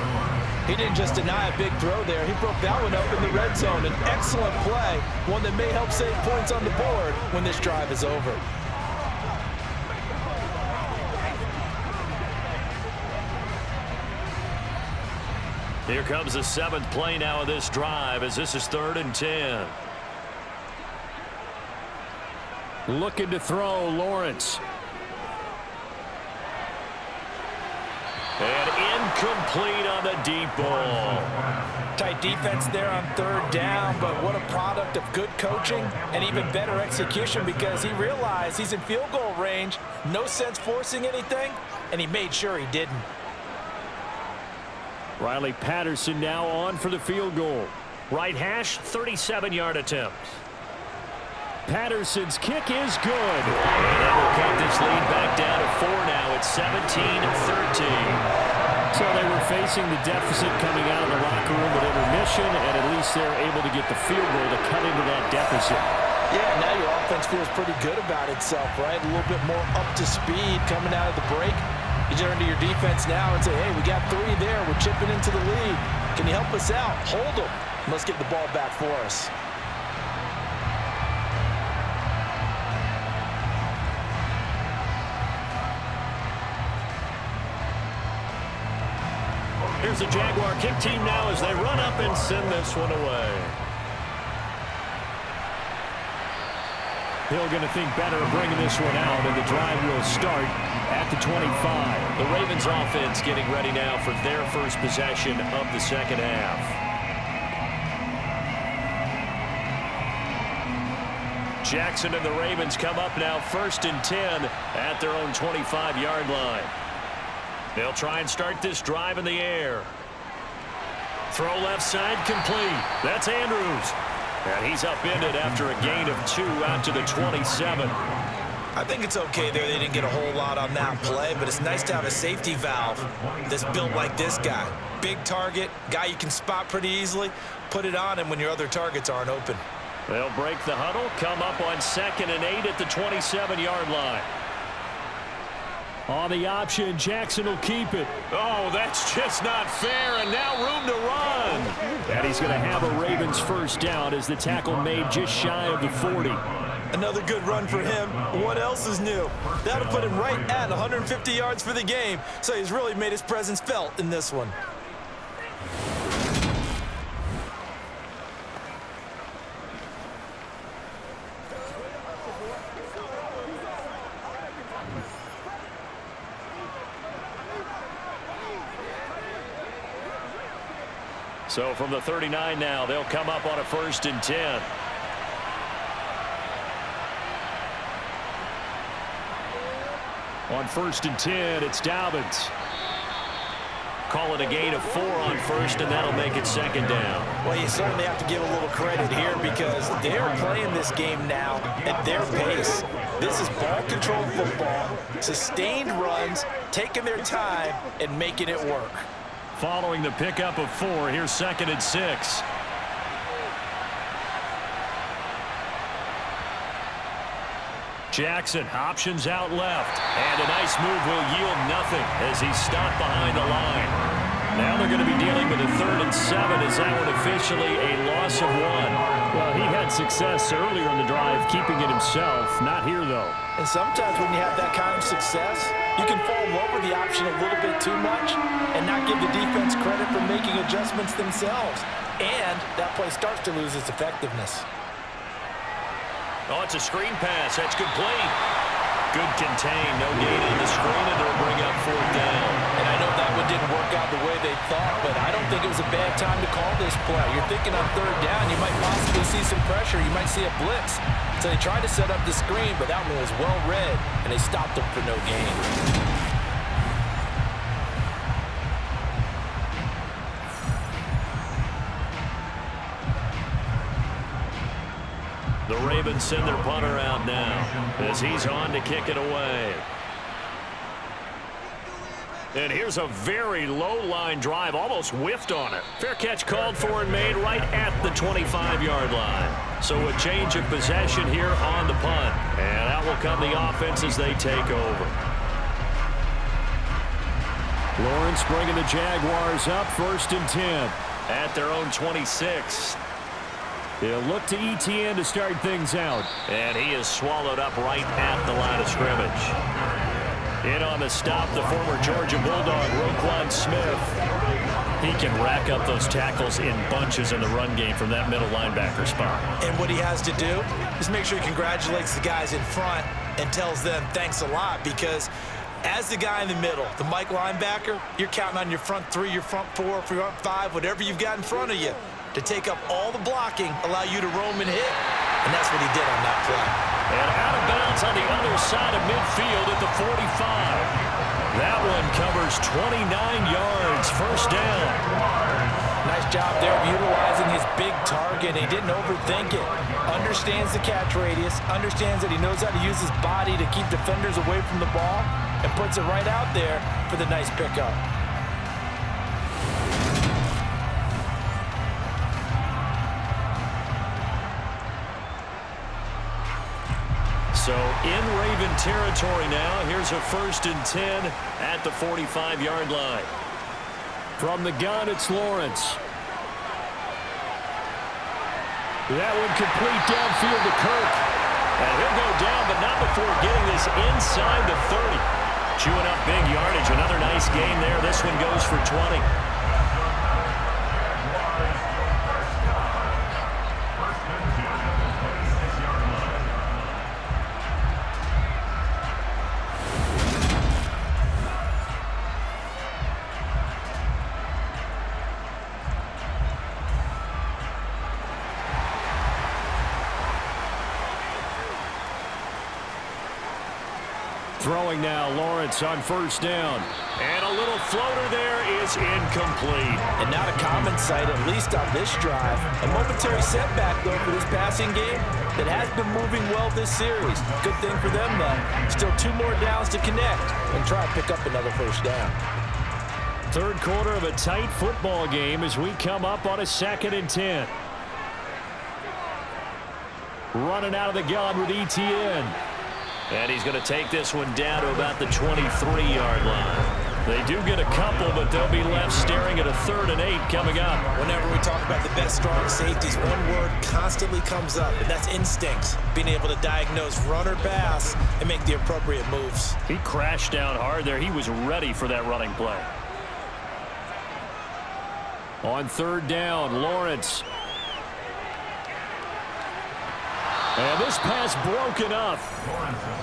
He didn't just deny a big throw there. He broke that one up in the red zone. An excellent play, one that may help save points on the board when this drive is over. Here comes the 7th play now of this drive as this is 3rd and 10. Looking to throw, Lawrence. And incomplete on the deep ball. Tight defense there on 3rd down, but what a product of good coaching and even better execution because he realized he's in field goal range, no sense forcing anything, and he made sure he didn't. Riley Patterson now on for the field goal. Right hash, 37-yard attempt. Patterson's kick is good. And that will cut this lead back down to 4 now. It's 17-13. So they were facing the deficit coming out of the locker room at intermission, and at least they're able to get the field goal to cut into that deficit. Yeah, now your offense feels pretty good about itself, right? A little bit more up to speed coming out of the break. You turn to your defense now and say, hey, we got 3 there. We're chipping into the lead. Can you help us out? Hold them. Let's get the ball back for us. Here's the Jaguar kick team now as they run up and send this one away. He'll going to think better of bringing this one out, and the drive will start at the 25. The Ravens offense getting ready now for their first possession of the second half. Jackson and the Ravens come up now 1st and 10 at their own 25-yard line. They'll try and start this drive in the air. Throw left side complete. That's Andrews. And he's upended after a gain of 2 out to the 27. I think it's okay there. They didn't get a whole lot on that play, but it's nice to have a safety valve that's built like this guy. Big target, guy you can spot pretty easily. Put it on him when your other targets aren't open. They'll break the huddle, come up on 2nd and 8 at the 27-yard line. On the option, Jackson will keep it. Oh, that's just not fair, and now room to run. And he's going to have a Ravens first down as the tackle made just shy of the 40. Another good run for him. What else is new? That'll put him right at 150 yards for the game, so he's really made his presence felt in this one. So from the 39 now, they'll come up on a 1st and 10. On 1st and 10, it's Dobbins. Call it a gain of 4 on 1st, and that'll make it 2nd down. Well, you certainly have to give a little credit here because they're playing this game now at their pace. This is ball-controlled football, sustained runs, taking their time, and making it work. Following the pickup of 4, here's 2nd and 6. Jackson options out left, and a nice move will yield nothing as he's stopped behind the line. Now they're going to be dealing with a 3rd and 7 as that one officially a loss of 1. Well, he had success earlier in the drive, keeping it himself. Not here, though. And sometimes when you have that kind of success, you can fall in love with the option a little bit too much and not give the defense credit for making adjustments themselves. And that play starts to lose its effectiveness. Oh, it's a screen pass. That's complete. Good contain. No gain on the screen, and they'll bring up 4th down. And I know that one didn't work out the way they thought, but I don't think it was a bad time to call this play. You're thinking on 3rd down, you might possibly see some pressure. You might see a blitz. So they tried to set up the screen, but that one was well read, and they stopped them for no gain. The Ravens send their punter out now as he's on to kick it away. And here's a very low-line drive, almost whiffed on it. Fair catch called for and made right at the 25-yard line. So a change of possession here on the punt. And out will come the offense as they take over. Lawrence bringing the Jaguars up 1st and 10. At their own 26. They'll look to ETN to start things out. And he is swallowed up right at the line of scrimmage. In on the stop, the former Georgia Bulldog, Roquan Smith. He can rack up those tackles in bunches in the run game from that middle linebacker spot. And what he has to do is make sure he congratulates the guys in front and tells them thanks a lot, because as the guy in the middle, the Mike linebacker, you're counting on your front 3, your front 4, front 5, whatever you've got in front of you to take up all the blocking, allow you to roam and hit. And that's what he did on that play. And out of bounds on the other side of midfield at the 45. That one covers 29 yards, 1st down. Nice job there of utilizing his big target. He didn't overthink it. Understands the catch radius, understands that he knows how to use his body to keep defenders away from the ball, and puts it right out there for the nice pickup. So in Raven territory now. Here's a 1st and 10 at the 45-yard line. From the gun, it's Lawrence. That one complete downfield to Kirk. And he'll go down, but not before getting this inside the 30. Chewing up big yardage. Another nice gain there. This one goes for 20. Throwing now, Lawrence on first down. And a little floater there is incomplete. And not a common sight, at least on this drive. A momentary setback, though, for this passing game that has been moving well this series. Good thing for them, though. Still 2 more downs to connect and try and pick up another first down. Third quarter of a tight football game as we come up on a 2nd and 10. Running out of the gun with ETN. And he's going to take this one down to about the 23-yard line. They do get a couple, but they'll be left staring at a 3rd and 8 coming up. Whenever we talk about the best strong safeties, one word constantly comes up, and that's instinct. Being able to diagnose run or pass and make the appropriate moves. He crashed down hard there. He was ready for that running play. On 3rd down, Lawrence. And this pass broken up.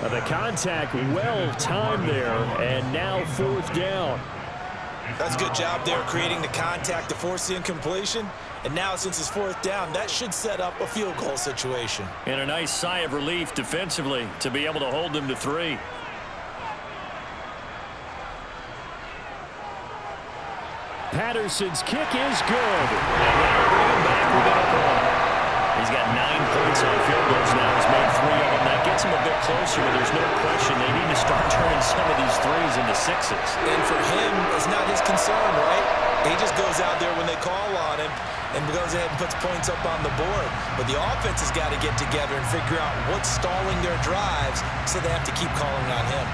The contact well timed there, and now 4th down. That's a good job there creating the contact to force the incompletion. And now since it's 4th down, that should set up a field goal situation. And a nice sigh of relief defensively to be able to hold them to 3. Patterson's kick is good. And they'll bring him back within a point. He's got 9 points on field goals now. He's made 3 of them. That gets him a bit closer, but there's no question they need to start turning some of these 3s into 6s. And for him, it's not his concern, right? He just goes out there when they call on him and goes ahead and puts points up on the board. But the offense has got to get together and figure out what's stalling their drives, so they have to keep calling on him.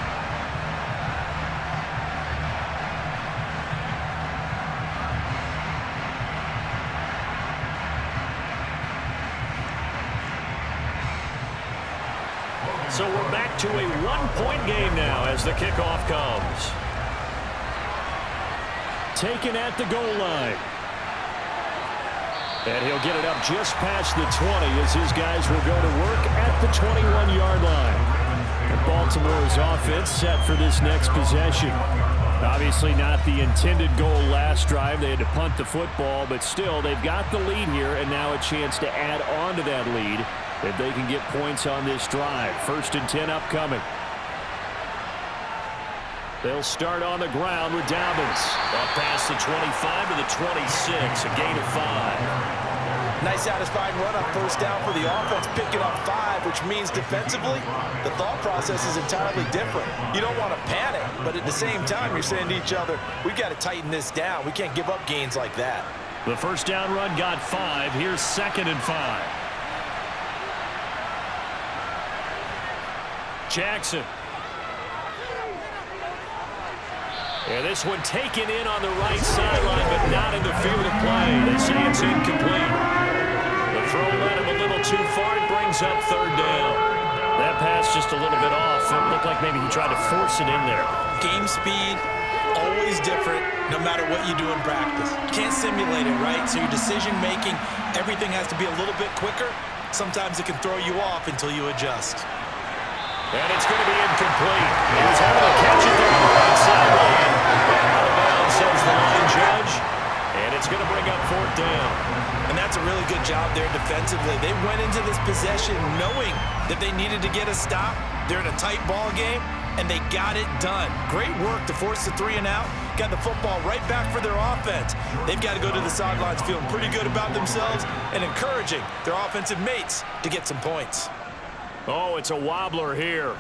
So we're back to a 1-point game now as the kickoff comes. Taken at the goal line. And he'll get it up just past the 20 as his guys will go to work at the 21-yard line. And Baltimore's offense set for this next possession. Obviously not the intended goal last drive. They had to punt the football, but still they've got the lead here and now a chance to add on to that lead if they can get points on this drive. 1st and 10 upcoming. They'll start on the ground with Dobbins. Up past the 25 to the 26, a gain of 5. Nice satisfying run on 1st down for the offense, picking up 5, which means defensively, the thought process is entirely different. You don't want to panic, but at the same time, you're saying to each other, we've got to tighten this down. We can't give up gains like that. The 1st down run got 5. Here's 2nd and 5. Jackson. And this one taken in on the right sideline, but not in the field of play. They say it's incomplete. The throw led him a little too far. It brings up 3rd down. That pass just a little bit off. It looked like maybe he tried to force it in there. Game speed, always different, no matter what you do in practice. Can't simulate it, right? So your decision-making, everything has to be a little bit quicker. Sometimes it can throw you off until you adjust. And it's going to be incomplete. He was able to catch it there on the right sideline. Out of bounds, says the line judge. And it's going to bring up 4th down. And that's a really good job there defensively. They went into this possession knowing that they needed to get a stop. They're in a tight ball game, and they got it done. Great work to force the 3 and out. Got the football right back for their offense. They've got to go to the sidelines feeling pretty good about themselves and encouraging their offensive mates to get some points. Oh, it's a wobbler here.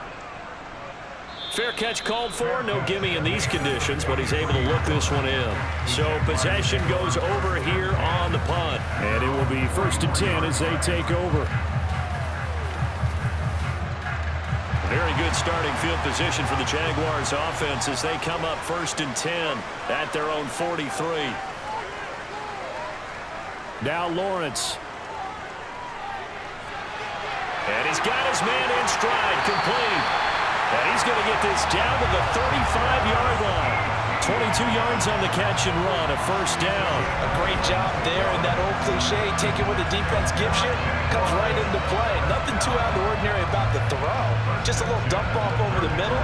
Fair catch called for. No gimme in these conditions, but he's able to look this one in. So possession goes over here on the punt. And it will be 1st and 10 as they take over. Very good starting field position for the Jaguars offense as they come up 1st and 10 at their own 43. Now Lawrence. And he's got his man in stride, complete. And he's going to get this down to the 35-yard line. 22 yards on the catch and run, a 1st down. A great job there, and that old cliche, take it what the defense gives you, comes right into play. Nothing too out of the ordinary about the throw. Just a little dump off over the middle.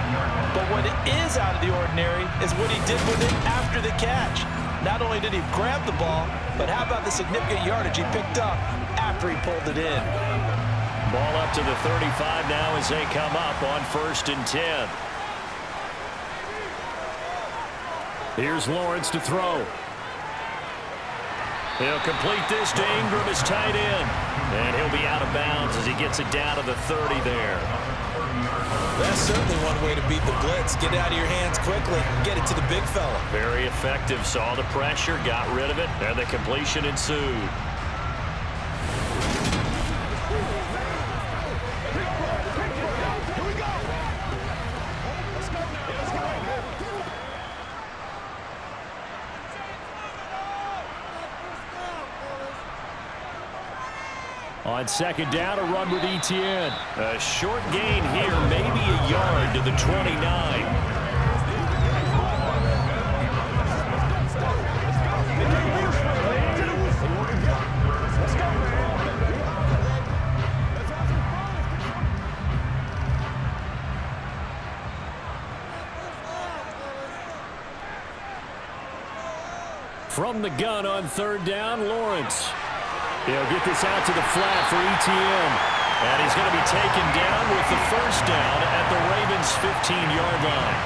But what is out of the ordinary is what he did with it after the catch. Not only did he grab the ball, but how about the significant yardage he picked up after he pulled it in. Ball up to the 35 now as they come up on 1st and 10. Here's Lawrence to throw. He'll complete this to Ingram, his tight end. And he'll be out of bounds as he gets it down to the 30 there. That's certainly one way to beat the blitz. Get it out of your hands quickly and get it to the big fella. Very effective. Saw the pressure, got rid of it, and the completion ensued. On second down, a run with Etienne. A short gain here, maybe a yard to the 29. From the gun on third down, Lawrence. He'll get this out to the flat for Etienne. And he's going to be taken down with the first down at the Ravens' 15-yard line.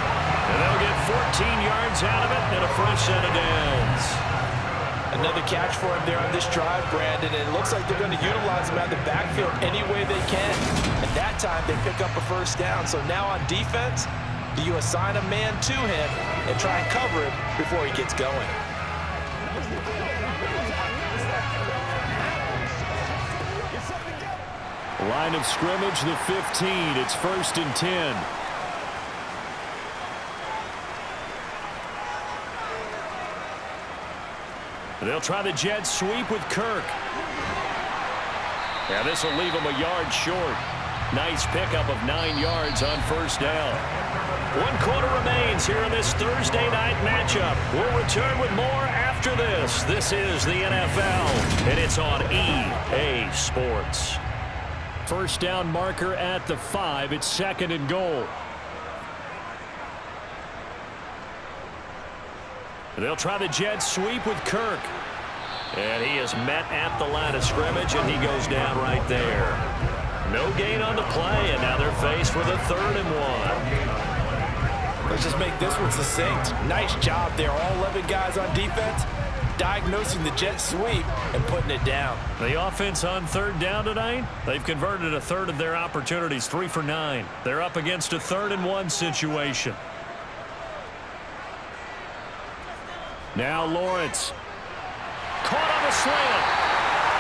And they'll get 14 yards out of it and a fresh set of downs. Another catch for him there on this drive, Brandon. And it looks like they're going to utilize him out of the backfield any way they can. And that time they pick up a first down. So now on defense, do you assign a man to him and try and cover him before he gets going? Line of scrimmage, the 15. It's 1st and 10. They'll try the jet sweep with Kirk. Yeah, this will leave him a yard short. Nice pickup of 9 yards on first down. 1 quarter remains here in this Thursday night matchup. We'll return with more after this. This is the NFL, and it's on EA Sports. First down marker at the 5. It's 2nd and goal. They'll try the jet sweep with Kirk. And he is met at the line of scrimmage, and he goes down right there. No gain on the play, and now they're faced with a 3rd and 1. Let's just make this one succinct. Nice job there. All 11 guys on defense diagnosing the jet sweep and putting it down. The offense on 3rd down tonight, they've converted a 1/3 of their opportunities, 3 for 9. They're up against a 3rd and 1 situation. Now Lawrence. Caught on the slant.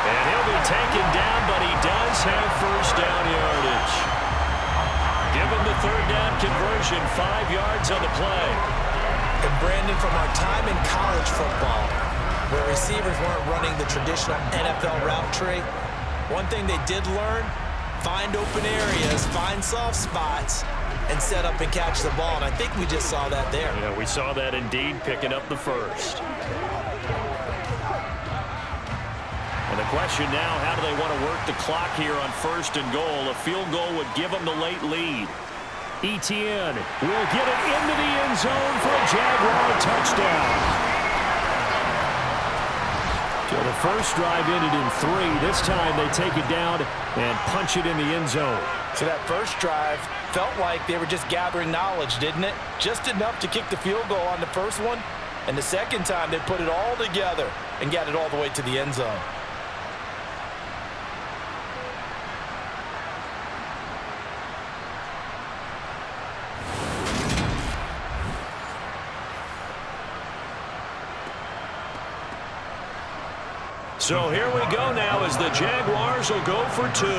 And he'll be taken down, but he does have first down yardage. Give him the 3rd down conversion, 5 yards on the play. And Brandon, from our time in college football, where receivers weren't running the traditional NFL route tree, one thing they did learn, find open areas, find soft spots, and set up and catch the ball. And I think we just saw that there. Yeah, we saw that indeed, picking up the first. And the question now, how do they want to work the clock here on 1st and goal? A field goal would give them the late lead. Etienne will get it into the end zone for a Jaguar touchdown. So the first drive ended in 3. This time they take it down and punch it in the end zone. So that first drive felt like they were just gathering knowledge, didn't it? Just enough to kick the field goal on the first one. And the second time they put it all together and got it all the way to the end zone. So here we go now as the Jaguars will go for 2.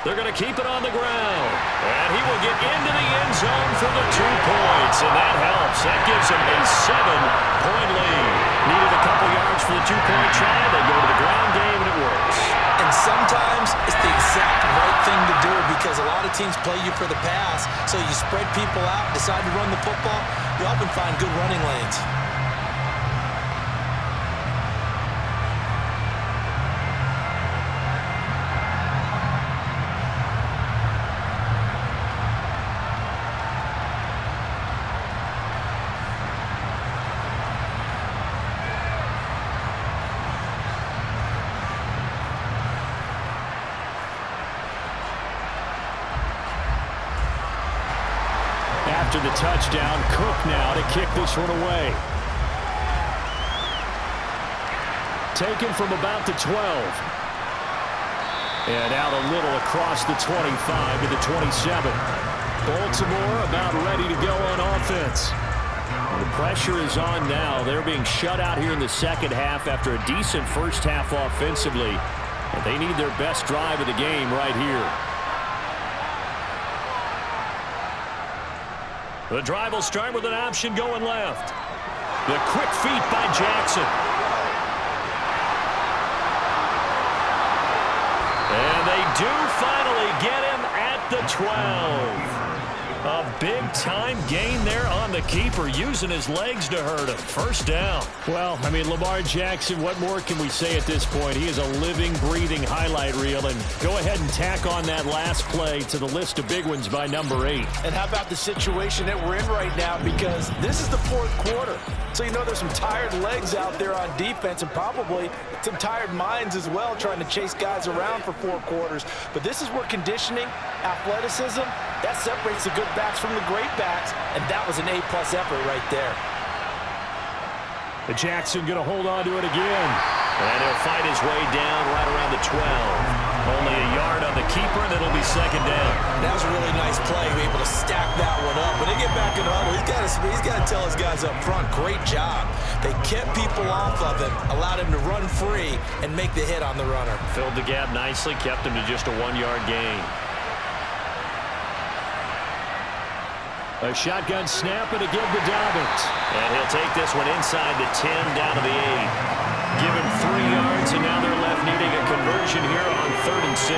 They're going to keep it on the ground. And he will get into the end zone for the 2 points. And that helps. That gives him a 7-point lead. Needed a couple yards for the 2-point try. They go to the ground game, and it works. And sometimes it's the exact right thing to do because a lot of teams play you for the pass. So you spread people out, decide to run the football. You often find good running lanes. after the touchdown. Cook now to kick this one away. Taken from about the 12. And out a little across the 25 to the 27. Baltimore about ready to go on offense. The pressure is on now. They're being shut out here in the second half after a decent first half offensively. And they need their best drive of the game right here. The drive will start with an option going left. The quick feet by Jackson. And they do finally get him at the 12. A big-time gain there on the keeper, using his legs to hurt him. First down. Well, I mean, Lamar Jackson, what more can we say at this point? He is a living, breathing highlight reel. And go ahead and tack on that last play to the list of big ones by number 8. And how about the situation that we're in right now? Because this is the fourth quarter. So you know there's some tired legs out there on defense and probably some tired minds as well trying to chase guys around for 4 quarters. But this is where conditioning, athleticism, that separates the good backs from the great backs. And that was an A-plus effort right there. The Jackson going to hold on to it again. And he'll fight his way down right around the 12. Only a yard on the keeper, and it'll be second down. That was a really nice play. Be able to stack that one up. When they get back in the huddle, he's got to tell his guys up front, great job. They kept people off of him, allowed him to run free, and make the hit on the runner. Filled the gap nicely, kept him to just a 1-yard gain. A shotgun snap and again to Dobbins. And he'll take this one inside the 10 down to the 8. Give him 3 yards, and now they're left needing a conversion here on 3rd and 6.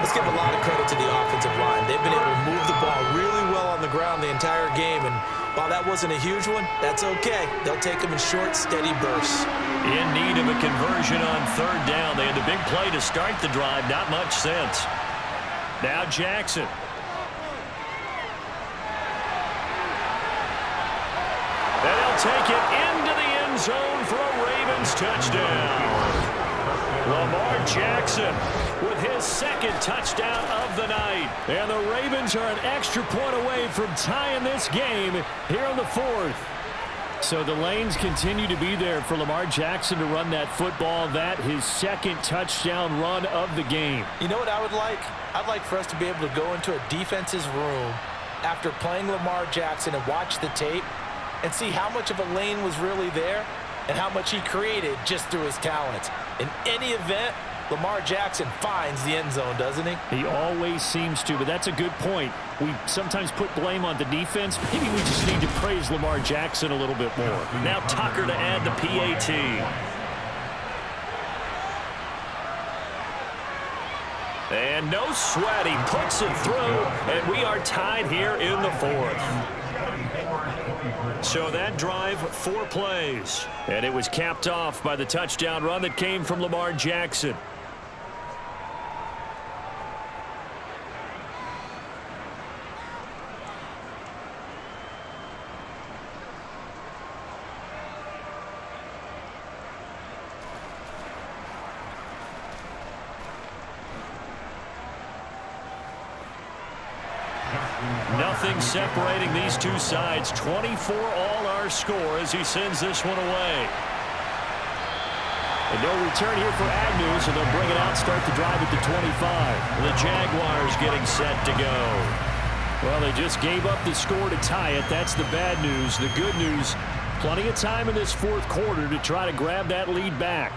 Let's give a lot of credit to the offensive line. They've been able to move the ball really well on the ground the entire game, and while that wasn't a huge one, that's okay. They'll take them in short, steady bursts. In need of a conversion on 3rd down. They had the big play to start the drive. Not much sense. Now Jackson. And they'll take it into the end zone for a Ravens touchdown. Lamar Jackson with his 2nd touchdown of the night. And the Ravens are an extra point away from tying this game here in the 4th. So the lanes continue to be there for Lamar Jackson to run that football. That his 2nd touchdown run of the game. You know what I would like? I'd like for us to be able to go into a defense's room after playing Lamar Jackson and watch the tape and see how much of a lane was really there and how much he created just through his talents. In any event, Lamar Jackson finds the end zone, doesn't he? He always seems to, but that's a good point. We sometimes put blame on the defense. Maybe we just need to praise Lamar Jackson a little bit more. Now Tucker to add the PAT. And no sweat. He puts it through, and we are tied here in the 4th. So that drive, 4 plays. And it was capped off by the touchdown run that came from Lamar Jackson. Nothing separating these two sides. 24 all our score as he sends this one away. And no return here for Agnew, so they'll bring it out, start the drive at the 25. The Jaguars getting set to go. Well, they just gave up the score to tie it. That's the bad news. The good news, plenty of time in this 4th quarter to try to grab that lead back.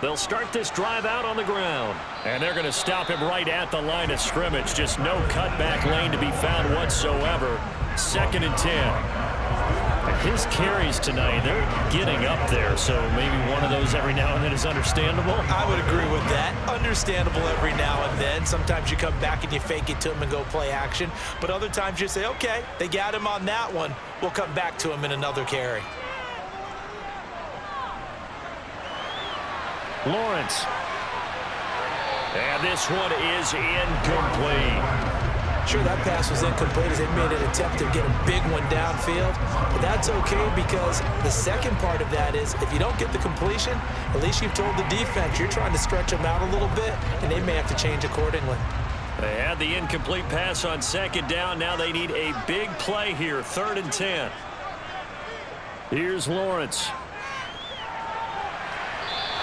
They'll start this drive out on the ground. And they're going to stop him right at the line of scrimmage. Just no cutback lane to be found whatsoever. 2nd and 10. And his carries tonight, they're getting up there. So maybe one of those every now and then is understandable. I would agree with that. Understandable every now and then. Sometimes you come back and you fake it to him and go play action. But other times you say, okay, they got him on that one. We'll come back to him in another carry. Lawrence. And this one is incomplete. Sure, that pass was incomplete as they made an attempt to get a big one downfield, but that's okay because the second part of that is if you don't get the completion, at least you've told the defense you're trying to stretch them out a little bit, and they may have to change accordingly. They had the incomplete pass on second down. Now they need a big play here, 3rd and 10. Here's Lawrence.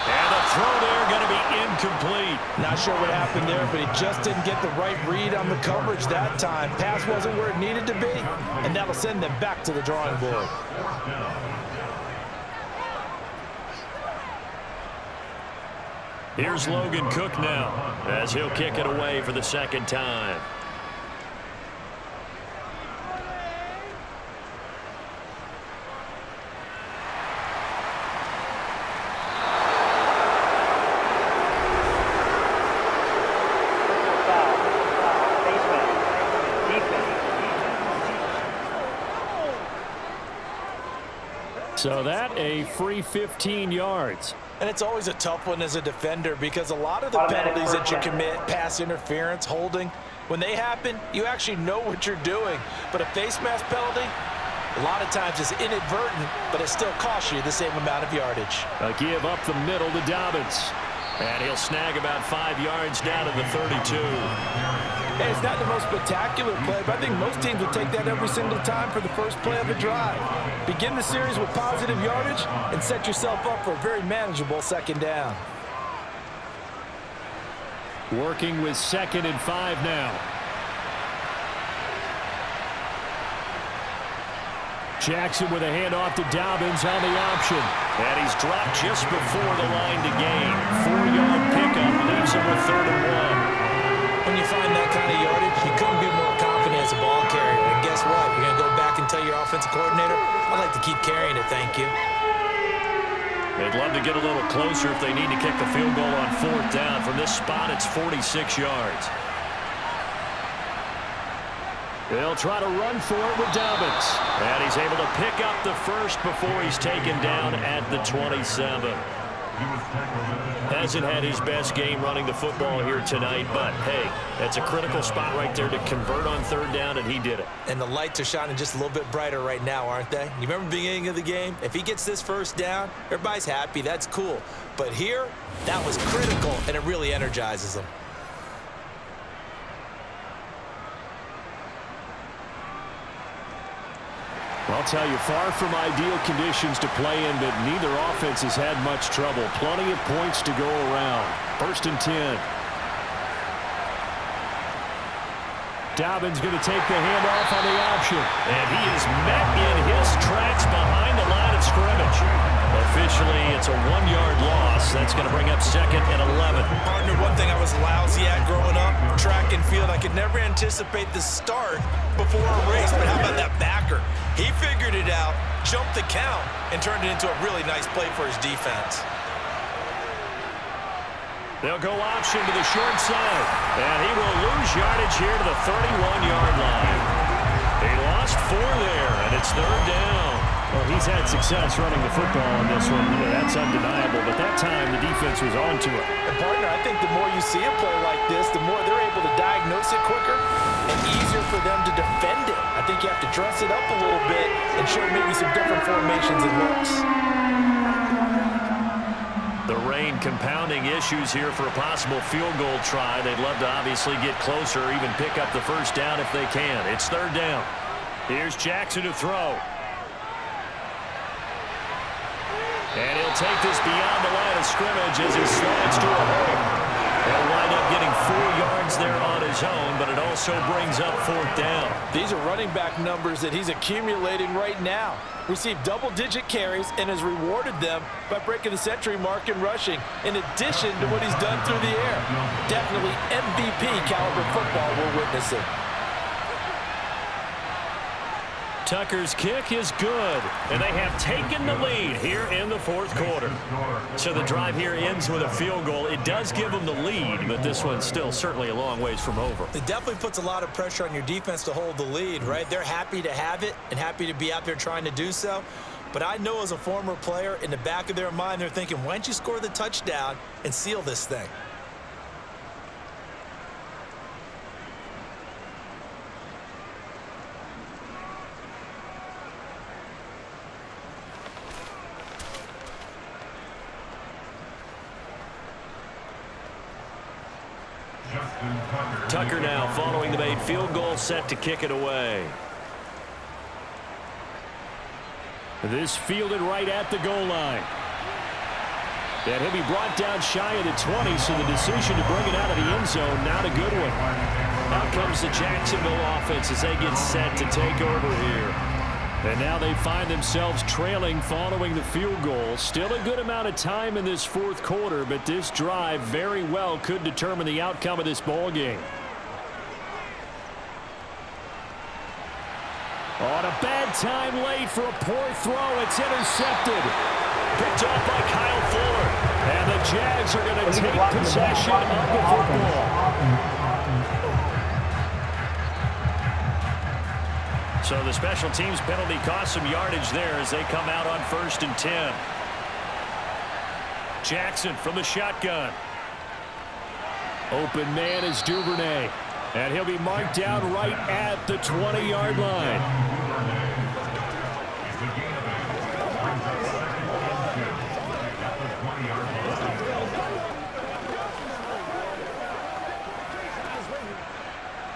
And the throw there going to be incomplete. Not sure what happened there, but he just didn't get the right read on the coverage that time. Pass wasn't where it needed to be, and that'll send them back to the drawing board. Here's Logan Cook now as he'll kick it away for the second time. So that a free 15 yards. And it's always a tough one as a defender because a lot of the penalties that you commit, pass interference, holding, when they happen, you actually know what you're doing. But a face mask penalty, a lot of times is inadvertent, but it still costs you the same amount of yardage. A give up the middle to Dobbins. And he'll snag about 5 yards down to the 32. Hey, it's not the most spectacular play, but I think most teams will take that every single time for the first play of a drive. Begin the series with positive yardage and set yourself up for a very manageable second down. Working with 2nd and 5 now. Jackson with a handoff to Dobbins on the option. And he's dropped just before the line to gain. 4-yard pickup leaves him with 3rd and 1. When you find that kind of yardage, you couldn't be more confident as a ball carrier. And guess what? You're going to go back and tell your offensive coordinator, I'd like to keep carrying it, thank you. They'd love to get a little closer if they need to kick the field goal on 4th down. From this spot, it's 46 yards. They'll try to run for it with Dobbins. And he's able to pick up the first before he's taken down at the 27. Hasn't had his best game running the football here tonight, but hey, that's a critical spot right there to convert on 3rd down, and he did it. And the lights are shining just a little bit brighter right now, aren't they? You remember the beginning of the game? If he gets this first down, everybody's happy. That's cool. But here, that was critical, and it really energizes them. I'll tell you, far from ideal conditions to play in, but neither offense has had much trouble. Plenty of points to go around. 1st and 10. Dobbins going to take the handoff on the option. And he is met in his tracks behind the line of scrimmage. Officially, it's a 1-yard loss. That's going to bring up 2nd and 11. Partner, one thing I was lousy at growing up, track and field, I could never anticipate the start before a race. But how about that backer? He figured it out, jumped the count, and turned it into a really nice play for his defense. They'll go option to the short side. And he will lose yardage here to the 31-yard line. He lost 4 there, and it's 3rd down. Well, he's had success running the football on this one. That's undeniable, but that time the defense was on to it. And partner, I think the more you see a play like this, the more they're able to diagnose it quicker and easier for them to defend it. I think you have to dress it up a little bit and show maybe some different formations and looks. The rain compounding issues here for a possible field goal try. They'd love to obviously get closer or even pick up the first down if they can. It's 3rd down. Here's Jackson to throw. And he'll take this beyond the line of scrimmage as he slides to a hole. He'll wind up getting 4 yards there on his own, but it also brings up 4th down. These are running back numbers that he's accumulating right now. Received double-digit carries and has rewarded them by breaking the century mark in rushing, in addition to what he's done through the air. Definitely MVP-caliber football we're witnessing. Tucker's kick is good, and they have taken the lead here in the 4th quarter. So the drive here ends with a field goal. It does give them the lead, but this one's still certainly a long ways from over. It definitely puts a lot of pressure on your defense to hold the lead, right? They're happy to have it and happy to be out there trying to do so. But I know as a former player, in the back of their mind, they're thinking, why don't you score the touchdown and seal this thing? Tucker now following the made field goal, set to kick it away. This fielded right at the goal line. And he'll be brought down shy of the 20, so the decision to bring it out of the end zone, not a good one. Out comes the Jacksonville offense as they get set to take over here. And now they find themselves trailing following the field goal. Still a good amount of time in this fourth quarter, but this drive very well could determine the outcome of this ball game. On a bad time late for a poor throw. It's intercepted. Picked off by Kyle Fuller. And the Jags are going to take possession of the football. So the special teams penalty cost some yardage there as they come out on 1st and 10. Jackson from the shotgun. Open man is Duvernay. And he'll be marked down right at the 20-yard line.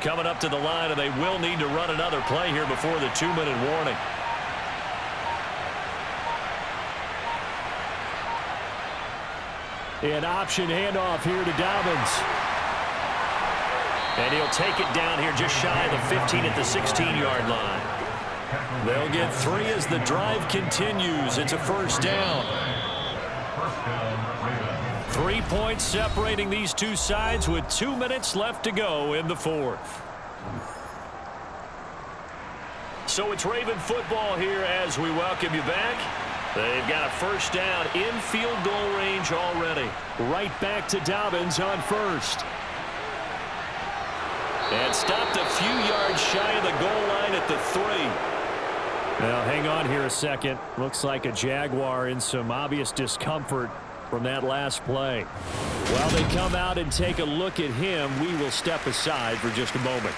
Coming up to the line, and they will need to run another play here before the 2-minute warning. An option handoff here to Dobbins. And he'll take it down here just shy of the 15 at the 16-yard line. They'll get 3 as the drive continues. It's a first down. 3 points separating these two sides with 2 minutes left to go in the fourth. So it's Raven football here as we welcome you back. They've got a first down in field goal range already. Right back to Dobbins on first. And stopped a few yards shy of the goal line at the 3. Now hang on here a second. Looks like a Jaguar in some obvious discomfort from that last play. While they come out and take a look at him, we will step aside for just a moment.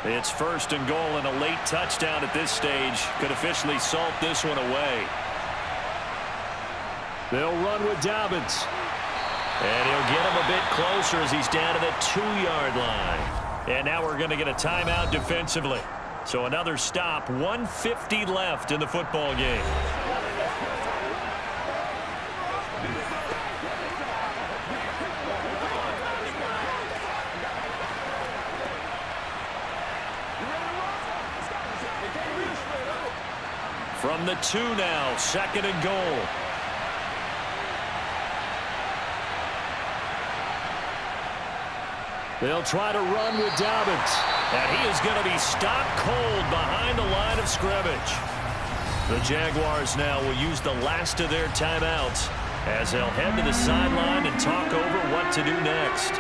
It's 1st and goal, and a late touchdown at this stage could officially salt this one away. They'll run with Dobbins. And he'll get him a bit closer as he's down to the 2-yard line. And now we're going to get a timeout defensively. So another stop, 1:50 left in the football game. From the 2 now, 2nd and goal. They'll try to run with Dobbins. And he is going to be stopped cold behind the line of scrimmage. The Jaguars now will use the last of their timeouts as they'll head to the sideline and talk over what to do next.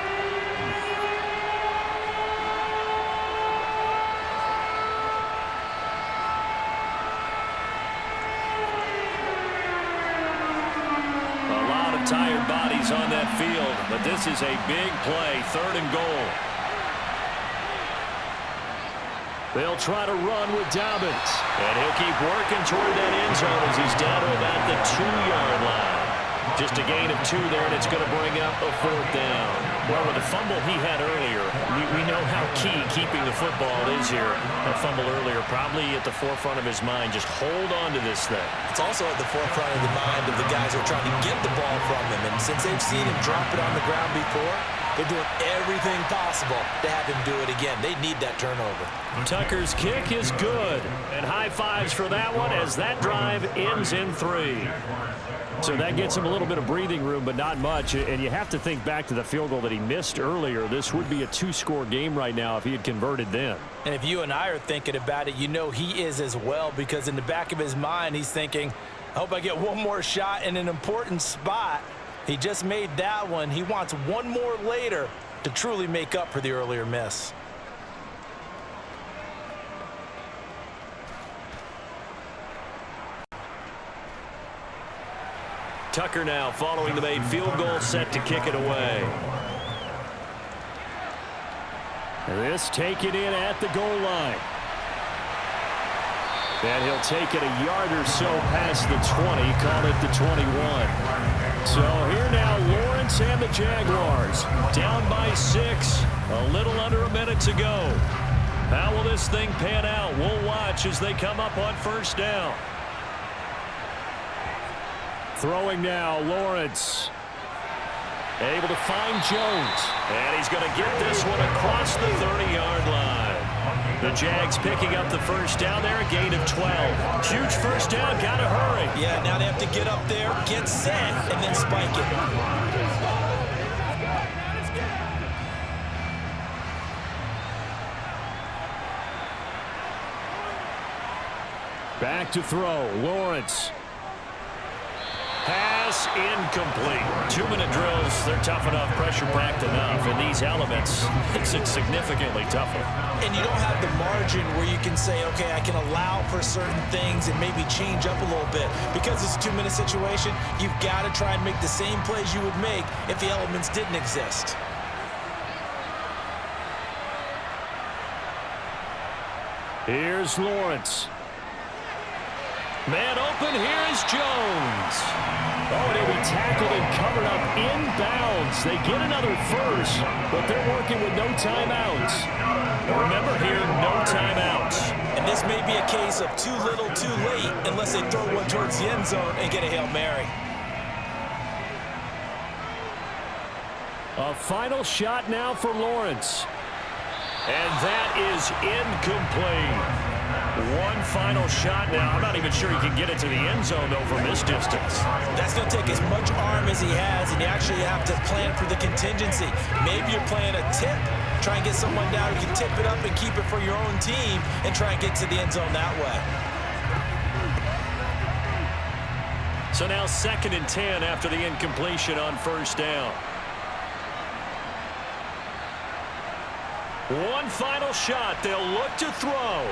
Tired bodies on that field, but this is a big play, 3rd and goal. They'll try to run with Dobbins. And he'll keep working toward that end zone as he's down to about the 2-yard line. Just a gain of 2 there, and it's going to bring up a 4th down. Well, with the fumble he had earlier, we know how key keeping the football is here. That fumble earlier probably at the forefront of his mind. Just hold on to this thing. It's also at the forefront of the mind of the guys who are trying to get the ball from him. And since they've seen him drop it on the ground before, they're doing everything possible to have him do it again. They need that turnover. Tucker's kick is good. And high fives for that one as that drive ends in 3. So that gets him a little bit of breathing room, but not much. And you have to think back to the field goal that he missed earlier. This would be a 2-score game right now if he had converted then. And if you and I are thinking about it, you know he is as well, because in the back of his mind, he's thinking, I hope I get one more shot in an important spot. He just made that one. He wants one more later to truly make up for the earlier miss. Tucker now following the made field goal, set to kick it away. This taken in at the goal line. And he'll take it a yard or so past the 20, call it the 21. So here now, Lawrence and the Jaguars down by 6, a little under a minute to go. How will this thing pan out? We'll watch as they come up on first down. Throwing now, Lawrence. Able to find Jones. And he's going to get this one across the 30-yard line. The Jags picking up the first down there, a gain of 12. Huge first down, got to hurry. Yeah, now they have to get up there, get set, and then spike it. Back to throw, Lawrence. Pass incomplete. 2-minute drills, they're tough enough, pressure-packed enough. And these elements makes it significantly tougher. And you don't have the margin where you can say, okay, I can allow for certain things and maybe change up a little bit. Because it's a 2-minute situation, you've got to try and make the same plays you would make if the elements didn't exist. Here's Lawrence. Man open, here is Jones. Oh, and he'll be tackled and covered up inbounds. They get another first, but they're working with no timeouts. Remember here, no timeouts. And this may be a case of too little, too late, unless they throw one towards the end zone and get a Hail Mary. A final shot now for Lawrence. And that is incomplete. One final shot now. I'm not even sure he can get it to the end zone, though, from this distance. That's going to take as much arm as he has, and you actually have to plan for the contingency. Maybe you're playing a tip. Try and get someone down who can tip it up and keep it for your own team and try and get to the end zone that way. So now 2nd and 10 after the incompletion on first down. One final shot. They'll look to throw.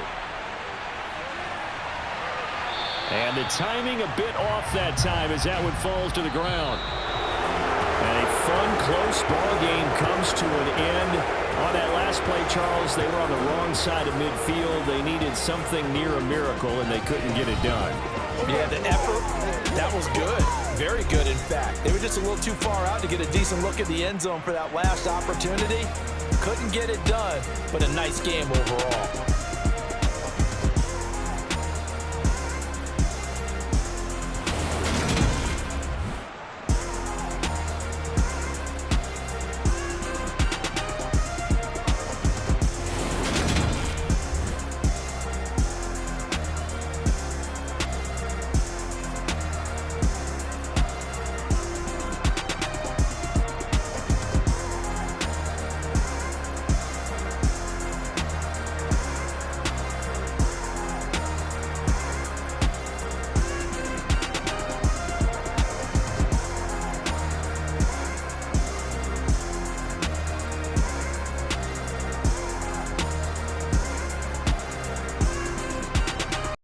And the timing a bit off that time as that one falls to the ground. And a fun, close ball game comes to an end. On that last play, Charles, they were on the wrong side of midfield. They needed something near a miracle, and they couldn't get it done. Yeah, the effort, that was good. Very good, in fact. They were just a little too far out to get a decent look at the end zone for that last opportunity. Couldn't get it done, but a nice game overall.